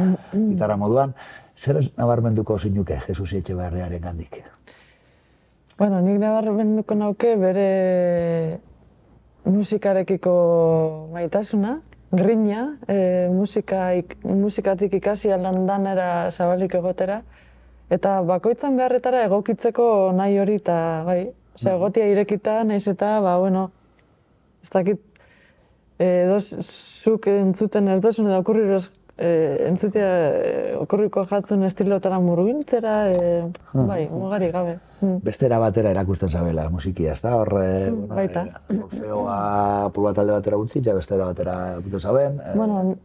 moduan. Zer nabarmenduko zinuke Jesusi Etxebarriaren gandik? Bueno, nik nabarmenduko nauke bere musikarekiko maitasuna, grina, musikatik ikasi landanera zabalik egotera, eta bakoitzan beharretara egokitzeko nahi hori eta bai, egotia irekita, nahiz eta, ez dakit, zuk entzuten ez dozun edo entzutea okurriko jatzun estilotara murgiltzera, bai, mugari gabe. Bestera batera erakusten zabela musikia, ez da? Horre, solfeoa apur bat alde batera utzi, eta bestera batera erakusten zaben.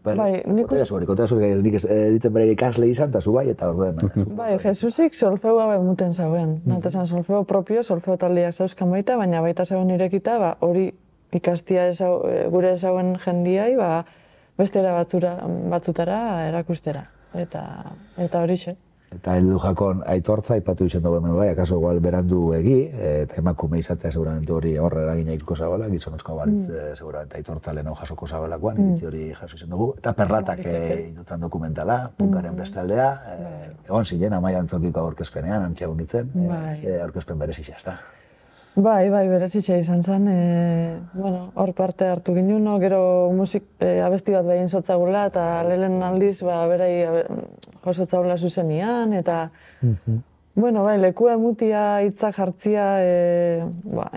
Bai, Kotea zurik, nik ez ditzen bere ikasle izan, eta zu bai, eta orduen. Bai, Jesusik solfeoa muten zauen. Natesan solfeo propio, solfeo taldeak zauzkan baita, baina baita zauen irekita, hori ikastia gure zauen jendiai, bestera batzutara erakustera, eta horixe. Eta heldu jakon aitortza aipatu izan dugu hemen bai, akaso igual berandu egi, eta emakume izatea seguramente hori horre eragina ikuko zabela, gizonezkoa balitz seguramente aitortza lehenago jasoko zabelakoan, iritzi hori jaso izan dugu. Eta Perlatak indutzen dokumentala, punkaren bestaldea, egon zinen Amaia Antzokiko aurkezpenean, antxeagun nintzen, aurkezpen berezia ez da. Bai, berezitza izan zen, hor parte hartu ginen, gero abesti bat behin zotzagula, eta lehen aldiz berai josotzagula zuzenian, eta leku emutia hitzak jartzia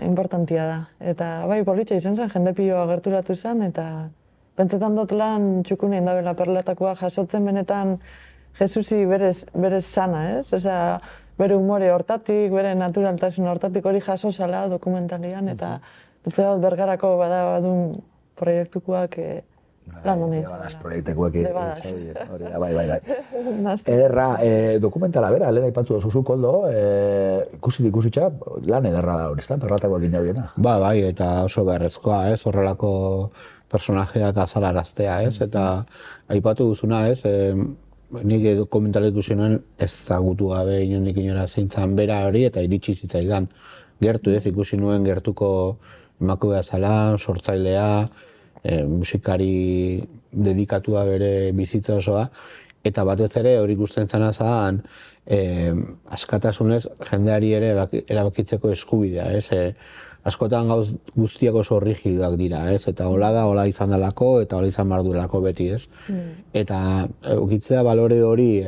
importantia da. Eta politxa izan zen, jende piloa gerturatu zen, eta pentsetan dut lan txukune indabela Perlatakoa jasotzen benetan Jesusi berez sana, ez? Bere humore hortatik, bere naturaltasun hortatik hori jaso zala dokumentalian, eta uste dut Bergarako badun proiektukoak lan honetan. Badaz proiektukoak hori da, bai. Ederra, dokumentala bera, lehen aipatu duzu Koldo, ikusitxa, lan ederra da hori, ez da, Perlatakoak inabiena. Bai, eta oso beharrezkoa, ez, horrelako personajeak azalaraztea, ez, eta aipatu duzuna, ez, nik dokumentala ikusi nuen ezagutu gabe inondik inora zeintzan bera hori eta iritsi zitzaidan. Gertu ez, ikusi nuen gertuko emakumea zela, sortzailea, musikari dedikatua bere bizitza osoa, eta batez ere hori ikusten zena zen askatasunez jendeari ere erabakitzeko eskubidea, ez? Askotan gauz guztiak oso rigidoak dira, ez? Eta hola izan dalako eta hola izan behar duelako beti, ez? Eta ukitzea balore hori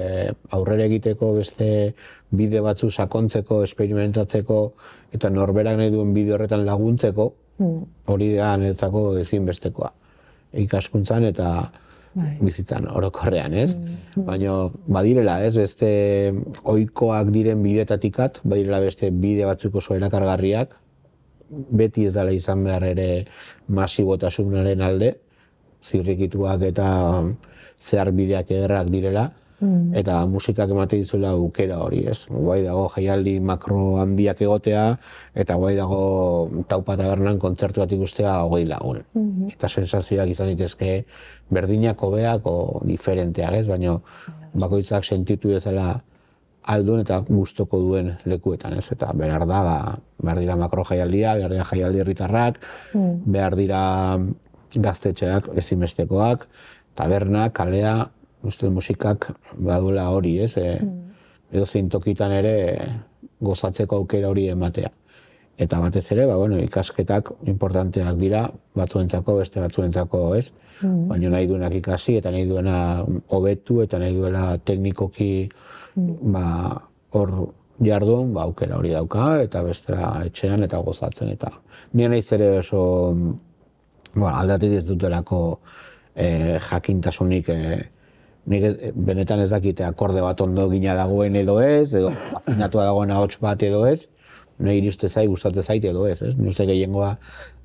aurrera egiteko beste bide batzu sakontzeko, experimentatzeko eta norberak nahi duen bide horretan laguntzeko, hori da niretzako ezinbestekoa. Ikaskuntzan eta bizitzan orokorrean, ez? Baina badirela, ez? Beste ohikoak diren bidetatikat, badirela beste bide batzuk oso erakargarriak, beti ez dela izan behar ere masibotasunaren alde, zirrikituak eta zeharbideak ederrak direla, eta musikak emate dizuela aukera hori, ez? Guai dago jaialdi makro handiak egotea, eta guai dago Taupa Tabernan kontzertu bat ikustea 20 lagun. Eta sensazioak izan ditezke berdinak, hobeak o diferenteak, ez? Baina bakoitzak sentitu dezala aldun eta gustoko duen lekuetan, ez? Eta behar dira makro jaialdia, behar dira jaialdi herritarrak, behar dira gaztetxeak ezinbestekoak, tabernak, kalea, uste musikak baduela hori, ez? Edo zein tokitan ere gozatzeko aukera hori ematea. Eta batez ere, ikasketak importanteak dira, batzuentzako, beste batzuentzako, ez? Baina nahi duenak ikasi eta nahi duena hobetu eta nahi duela teknikoki hor jardun, aukera hori dauka, eta bestera etxean eta gozatzen. Eta nire nahiz ere oso aldatik ez dutelako jakintasunik, nik benetan ez dakite akorde bat ondo gina dagoen edo ez, edo afinatua dagoen ahots bat edo ez, nahi iriste zait, gustatzen zait edo ez, Nuze gehiengoa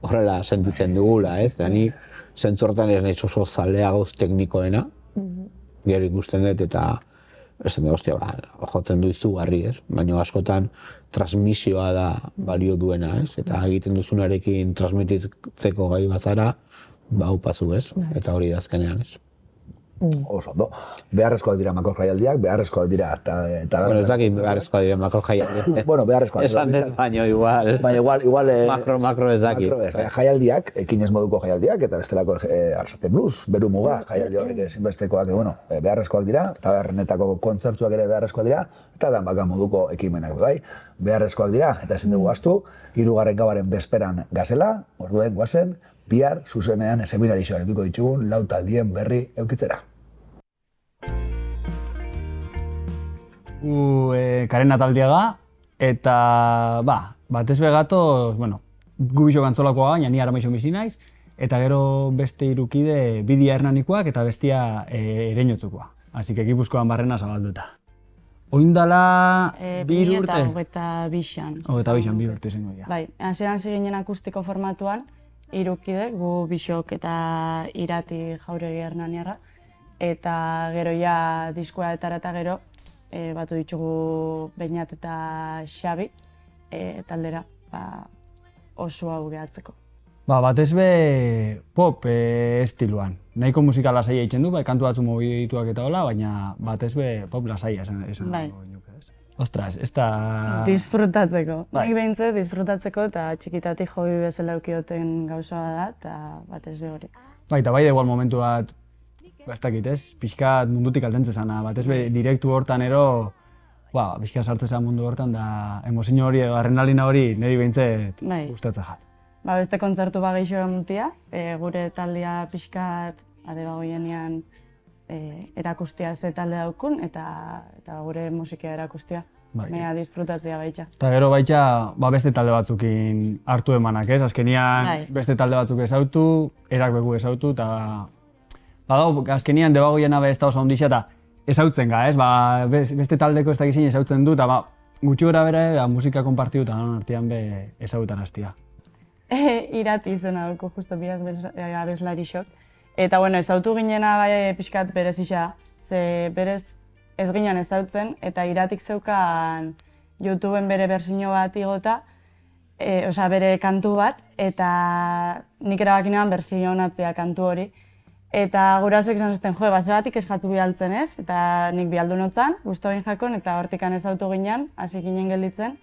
horrela sentitzen dugula, ez? Eta ni zentzortan ez nahiz oso zalea gauz teknikoena, gero ikusten dut eta esan da, ostia, jotzen du izugarri, ez? Baina askotan transmisioa da balio duena, ez? Eta egiten duzunarekin transmititzeko gai bazara, hau pasu, ez? Eta hori da azkenean, ez? Oso ondo. Beharrezkoak dira makor jaialdiak, beharrezkoak dira. Bueno, ez dakit beharrezkoak dira makor jaialdiak. Bueno, beharrezkoak. Esan dut, baina igual. Baina igual... Makro ez dakit. Jaialdiak, ekinez moduko jaialdiak, eta bestelako Arrasate Blues, Beru Muga, jaialdi horiek ezinbestekoak, beharrezkoak dira, tabernetako kontzertuak ere beharrezkoak dira, eta danbaka moduko ekimenak bai. Beharrezkoak dira, eta ezin dugu ahaztu, 3. gauaren bezperan gazela, orduen guazen, bihar zuzenean seminarioa edukiko ditugun lau taldien berri eukitzera. Karena taldiaga, eta batez begatoz, gu bisok antzolakoa gaina, ni Aramaixo bizi naiz, eta gero beste 3 kide, Bidia Hernanikoak eta bestia Ereñotzukoa. Así que Gipuzkoan barrena zabalduta. Oindala 2 urte? 22an. 22an, 2 urte izango dira. Bai, hasieran ziginen akustiko formatuan, 3 kide, gu bisok eta Irati Jauregi Hernaniarra, eta gero ja diskoa eta gero, batu ditugu Beñat eta Xabi taldera oso hau gehatzeko. Batez be pop estiluan. Nahiko musika lasaia egiten du, kantu batzu mugituak eta hola, baina batez be pop lasaia esan nuke, ez? Ostras, ez da... Disfrutatzeko. Nik behintzat disfrutatzeko eta txikitatik hobi bezala eukioten gauza da, eta batez be hori. Eta bai da igual momentu bat, ez dakit, ez? Pixkat mundutik altentzen zana, batez be direktu hortan ero, pixkat sartzen zan mundu hortan, da emozio hori, adrenalina hori, niri behintzat gustatzen jat. Beste kontzertu bageixo emutia, gure taldea pixkat adebagoienean erakustia ze talde daukun, eta gure musika erakustia. Mea disfrutatzea baitxa. Eta gero baitxa, beste talde batzukin hartu emanak, ez? Azkenian beste talde batzuk ezautu, erak beku ezautu, eta azkenian debagoiena ez da oso ondixea eta ezautzen ga, ez? Beste taldeko ez dakizin ezautzen du, eta gutxi gora bere musika konpartidu eta non artean ezautan hastia. Irati izena dugu, justo bi abeslari xok. Eta ezautu ginena pixkat berez isa, ze berez ez ginen ezautzen, eta Iratik zeukan YouTubeen bere berzio bat igota, bere kantu bat, eta nik erabakinean berzio honatzea kantu hori. Eta gurasoek izan zuten, batik ez jatzu bialtzen ez, eta nik bialdu notzan, guztu egin jakon, eta hortikan ezautu ginen, hasi ginen gelditzen.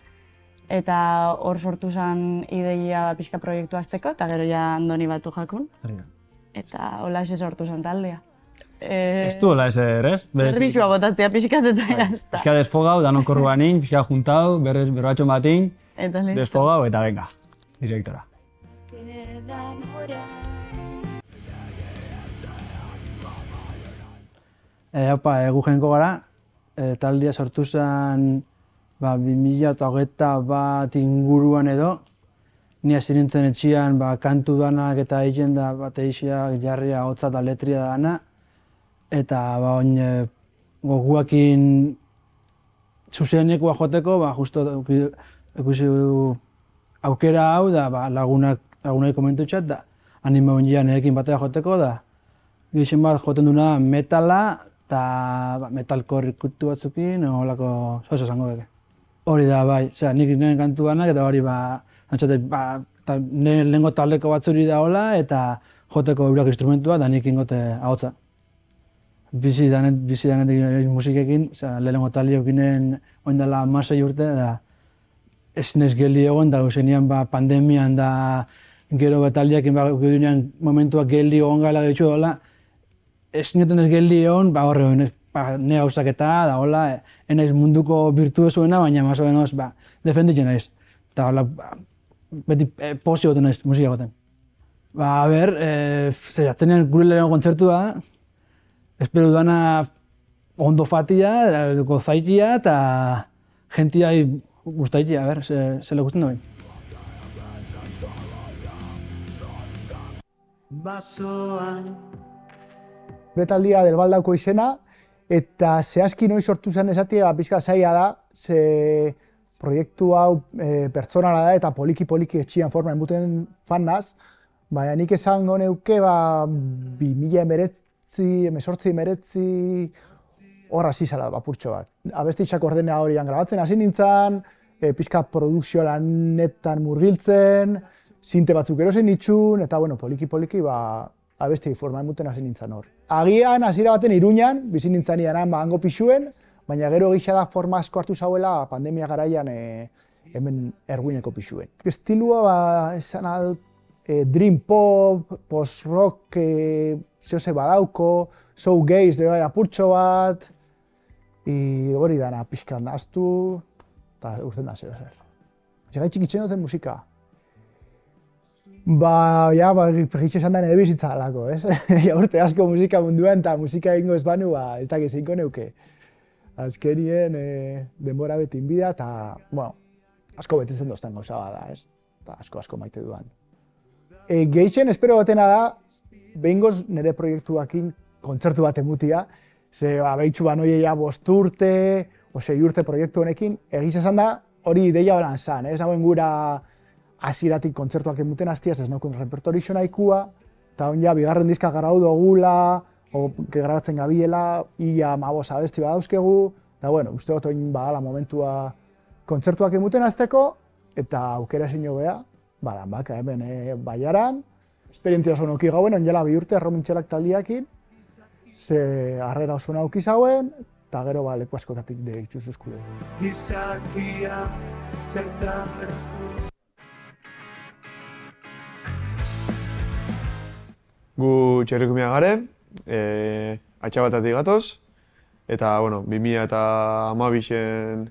Eta hor sortu zen ideia pixka proiektu azteko, eta gero ja Andoni batu jakun. Eta hola ese sortu zen taldea. Ez du hola eser, ez? Berbitxua botatzea pixkat eta jazta. Pixka desfogau, danok korruan nin, pixka juntau, berbatxon batin, desfogau eta venga, direktora. Gu jenko gara, taldea sortu zen 2021 inguruan edo, ni hasi nintzen etxian kantu danak eta egiten da bateixiak jarria hotza eta letria dana, eta goguakin zuzenekoa joteko, justo ikusi aukera hau da lagunai komentutxat da, anime hondian erekin batera joteko da, gizien bat joten duna metala eta metalcore ikutu batzukin, holako zozo zango beke. Hori da, nik nire kantu danak eta hori lehenko taldeko batzuri da hola eta joteko eurak instrumentua da nik ingote ahotza. Bizi danetik musikekin, lehenko taldeokinen oindala 16 urte da ez nez geldi egon da guzenean pandemian da gero taldeakin gudunean momentuak geldi egon gala getxu dola. Ez nioten ez geldi egon, horre ne gauzaketa da hola, enaiz munduko virtuosuena, baina maso benoz defenditzen naiz. Eta hola, beti pozio goten naiz musika goten. Ba, atzenean gure lehenengo kontzertua, espero dudana ondo fatia, gozaitia eta gentia guztaitia, ze legusten duen. Betaldia del Baldauko izena, eta zehazki noiz sortu zen esatia pixka zaila da, ze proiektu hau pertsonala da eta poliki etxian forma enbuten fan naz, baina nik esango neuke 2019 hor hasi zela apurtxo bat. Abestitxak ordena horian grabatzen hasi nintzen, pixka produkzio lanetan murgiltzen, sinte batzuk erosen itxun, eta poliki abesti forma enbuten hasi nintzen hor. Agian hasiera baten Iruñan, bizi nintzen idanan hango pixuen, baina gero gisa da forma asko hartu zauela pandemia garaian hemen Erguineko pixuen. Estilua esan dream pop, post-rock, zehose badauko, showgaze apurtxo bat, hori dana pixkan naztu, eta urten da zer. Gaitxik itxen duten musika. Egitxe esan da nire bizitza alako, ez? Urte asko musika munduan eta musika egingo ez banu, ez dakiz egingo neuke. Azkenien denbora beti inbida eta, asko betetzen dozten gauza bada, ez? Eta asko maite duan. Gehixen espero batena da, behingoz nire proiektuakin kontzertu bat emutia, ze behitxu banoia 5 urte, o 6 urte proiektu honekin, egiz esan da, hori ideia horan zan, ez nagoen gura hasieratik kontzertuak emuten hastiaz, ez naukon repertorixo nahikua, eta on ja, bigarren diska garau dugula, grabatzen gabiela, ia 15 abesti badauzkegu, eta uste dut oin badala momentua kontzertuak emuten hasteko, eta aukera ezin jo beha, baka hemen Baiaran, esperientzia oso noki gauen, onjela 2 urte Erromintxelak taldiakin, ze harrera oso nauki zauen, eta gero leku askotatik deitxuz eskude. Gu Txerrikumia gare, Atxabatatik gatoz, eta 2012en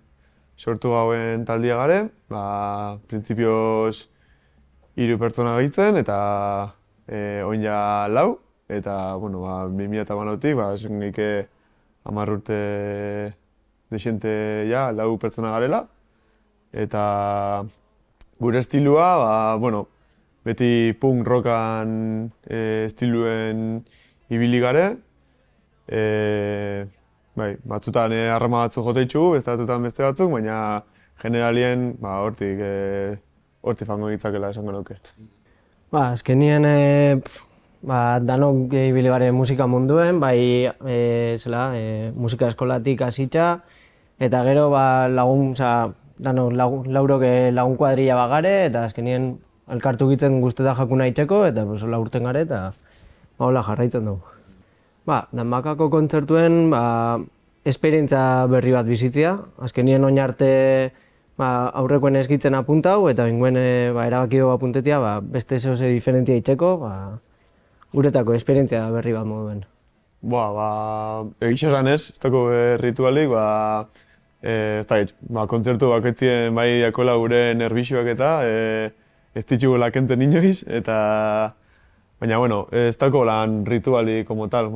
sortu gauen taldia gare, printzipioz 3 pertsona gehitzen eta oin ja 4, eta 2012tik esan geike 10 urte desente 4 pertsona garela, eta gure estilua, beti punk rockan estiluen ibili gare, batzutan harrama batzuk jote ditugu, beste batzuk, baina generalien hortik fango ditzakela esango nuke. Azkenien danok ibili gare musika munduen, musika eskolatik hasitza, eta gero laurok lagun kuadrilla bagare, eta azkenien elkartu gitzen guztetan jakuna itxeko, eta hola urten gare, eta hola jarraitzen dugu. Danbakako kontzertuen esperientza berri bat bizitzia. Azkenien oin arte aurrekoen eskitzen apuntau, eta binguen erabaki dugu apuntetia beste zehose diferentia itxeko, guretako esperientzia berri bat moduen. Egitxe esan ez dago ritualik, kontzertu bakoitzien bai diakola gure nerbixioak eta ez ditugu lakenten inoiz, baina, ez dago lan rituali como tal,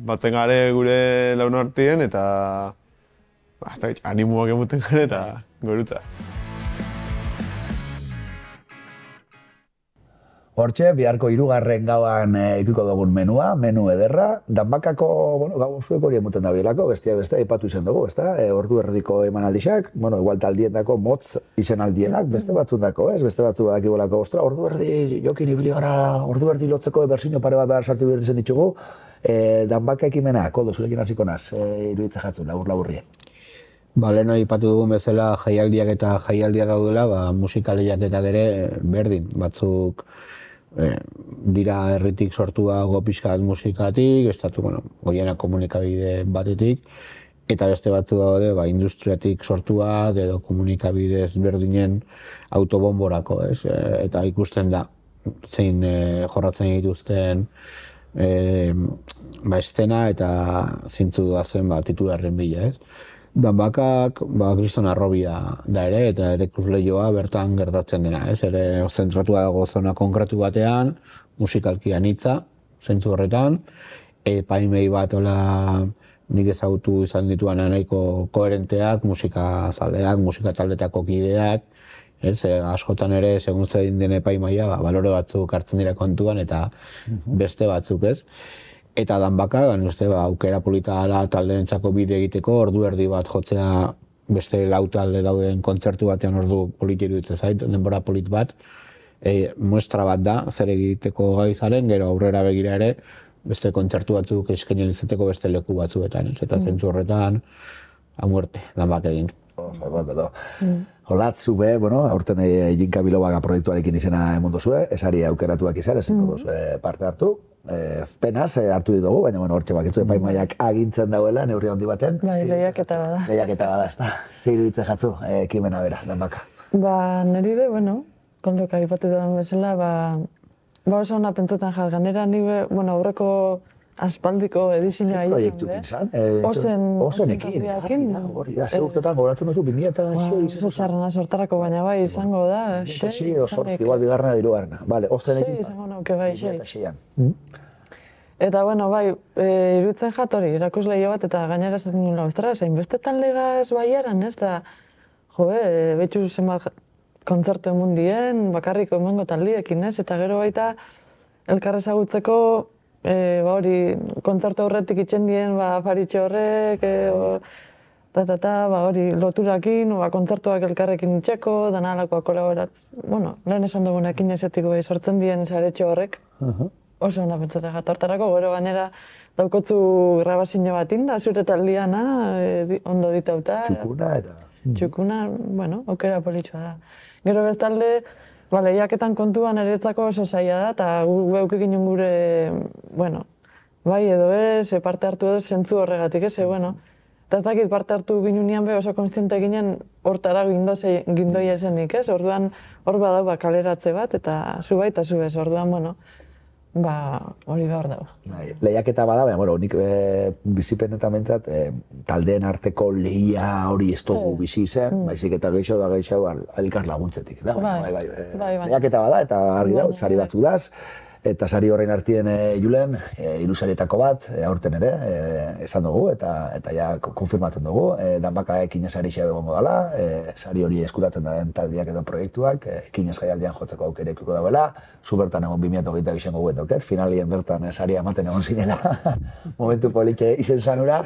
batzen gare gure laun artien eta animoak emuten gare eta goruta. Hortxe, biharko 3. gauan ikiko dugun menua, menu ederra. Danbakako, gau zuek hori emuten dabilako, beste aipatu izen dugu, ezta? Ordu erdiko emanaldixak, igual taldiendako motz izen aldienak, beste batzundako, ez? Beste batzu badakibolako, ostra, ordu erdi jokin ibili gara, ordu erdi lotzeko berzino pare bat behar sartu behar izan ditugu. Danbaka ekimena, Koldo, zurekin hasiko naz, iruditza jatzun, labur-laburrien. Lehen aipatu dugun bezala jaialdiak eta jaialdiak daudela, musikaliak eta gere berdin, batzuk dira herritik sortua pixkat musikatik, goiena komunikabide batetik, eta beste batzu daude industriatik sortua edo komunikabide ezberdinen autobomborako, eta ikusten da zein jorratzen dituzten estena eta zeintzu doazen titularren bila, Danbakak, Kriston Arrobia da ere, eta erakusleioa bertan gertatzen dena, ez? Ere zentratua dago zona konkretu batean, musikalki anitza, zentzu horretan, epaimei bat nik ezagutu izan dituan nahiko koherenteak, musika zaleak, musika taldetako kideak, askotan ere, segun zein den epaimaia, balore batzuk hartzen dira kontuan eta beste batzuk, ez? Eta Danbaka, aukera polita ala taldeentzako bide egiteko, ordu erdi bat jotzea beste lau talde dauden kontzertu batean ordu politi iruditzen zait, denbora polit bat, muestra bat da, zer egiteko gai zaren, gero aurrera begira ere, beste kontzertu batzuk eskaini izateko beste leku batzuetan, eta zentzu horretan, a muerte, Danbak egin. Olatzu be, aurten Jinka Bilobaga proiektuarekin izena emon dozue, esari aukeratuak izan, ezingo dozue parte hartu. Penaz hartu ditugu, baina hortxe bakitzu epaimaiak agintzen dauela, neurri handi baten. Bai, lehiaketa bada. Lehiaketa bada, ez da. Zer iruditzen jatzu, ekimena bera, Danbaka. Niri be, kondoka ipatu dudan bezala, oso ona pentsetan jat, ganera nire, aurreko aspaldiko edizioa egin. Proiektukin zan? Osenekin, hori da, zer urtetan goratzen duzu, 2006 txarrana sortarako, baina bai izango da, 6 o 8, igual bigarrena diru garrana. Osenekin. 6 izango nauke bai, 6. Eta, bai, irutzen jat hori, erakusleio bat, eta gainera esaten nula, ostara, zein beste taldegas baiaran, ez da, betxu zenbat kontzertu emundien, bakarriko emango taldiekin, ez, eta gero baita, elkar ezagutzeko, hori, kontzertu horretik itxendien, afaritxe horrek, hori, loturakin, kontzertuak elkarrekin itxeko, dana alakoa kolaboratz. Lehen esan dugunekin ezetiko sortzen dien zaretxe horrek, oso hona pentsatzen jatortarako, gero gainera daukotzu grabazio bat inda, zure taldiana, ondo ditauta. Txukuna eta... Txukuna, aukera politxoa da. Gero bestalde, lehiaketan kontuan eretzako oso zaila da, eta geuk egin gure, bai edo ez, parte hartu edo zentzu horregatik, ez, eta ez dakit parte hartu ginunean be oso konstiente ginen hortara gindoi esenik, ez, orduan hor badau kaleratze bat, eta zu bai eta zu ez, orduan, hori behar dago. Lehiaketa bada, baina, nik bizipenetan mentzat, taldeen arteko lehia hori ez dugu bizi zen, baizik eta gehiago elkar laguntzetik. Lehiaketa bada, eta argi daut, sari batzuk daz, eta sari horrein artien Julen, irusarietako bat, aurten ere, esan dugu, eta ja konfirmatzen dugu, Danbaka ekinez ari xea egongo dela, sari hori eskuratzen da den taldiak edo proiektuak, ekinez jaialdian jotzeko aukera ikuko dagoela, zu bertan egon 2022 izango guen dauket, finalien bertan saria ematen egon zinela, momentu politxe izen zanura.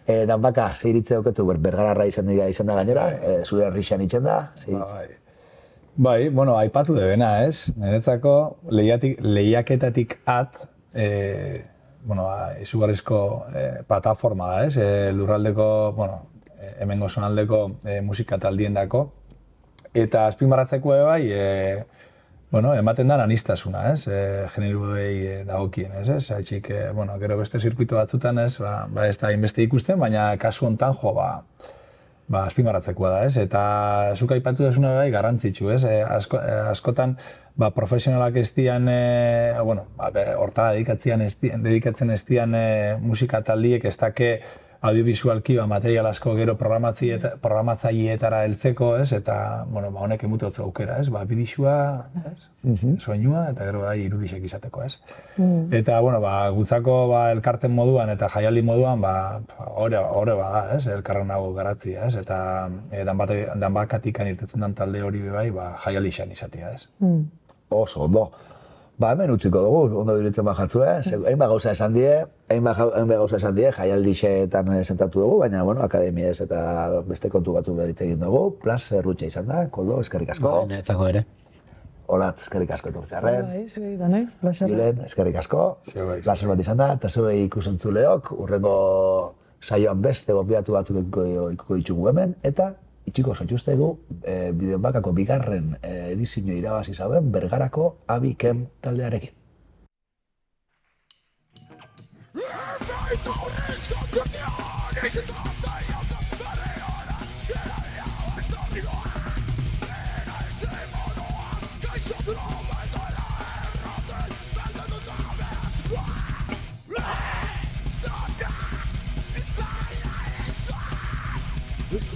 Danbaka, zeiritze dauketu, bergararra izan da gainera, zure herrixan itzen da, zeiritze. Bai, aipatu debena, ez? Niretzako lehiaketatik izugarrizko plataforma da, ez? Lurraldeko, hemengo zonaldeko musika taldiendako. Eta azpimarratzeko bai, ematen da aniztasuna, ez? Generuei dagokien, ez? Haitxik, gero beste zirkuito batzutan, ez? Ez da inbeste ikusten, baina kasu hontan azpimarratzekoa da, ez? Eta zuk aipatu desuna bai garrantzitsu, ez? Askotan, profesionalak ez dian, hortara dedikatzen ez dian musika taldiek ez dake audiovisualki material asko gero programatzaileetara heltzeko, ez? Eta, honek emutotzu aukera, ez? Bidixua, soinua, eta gero irudixek izateko, ez? Eta, gutzako elkarten moduan eta jaialdi moduan, hori bada, ez? Elkarren nago garatzia, ez? Eta Danbakatik irtetzen den talde hori bai, jaialdi xan izatea, ez? Oso, ondo. Hemen utziko dugu, ondo dirutzen jatzue, hainbat gauza esan die, jaialdi xeetan sentatu dugu, baina, akademiez eta beste kontu batzu beritze egin dugu. Plazer rutxe izan da, Koldo, eskerrik asko. Netzako ere. Olat, eskerrik asko etortzearren. Bai, zuei danei, plazer. Julen, eskerrik asko. Plazer bat izan da, eta zuei ikusentzuleok, urrengo saioan beste gonbidatu batzuk ikuko ditugu hemen, eta itxiko zoituztegu Bideonbakako bigarren edizio irabazi zauen Bergarako Abikem taldearekin.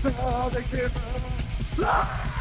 Now they give up.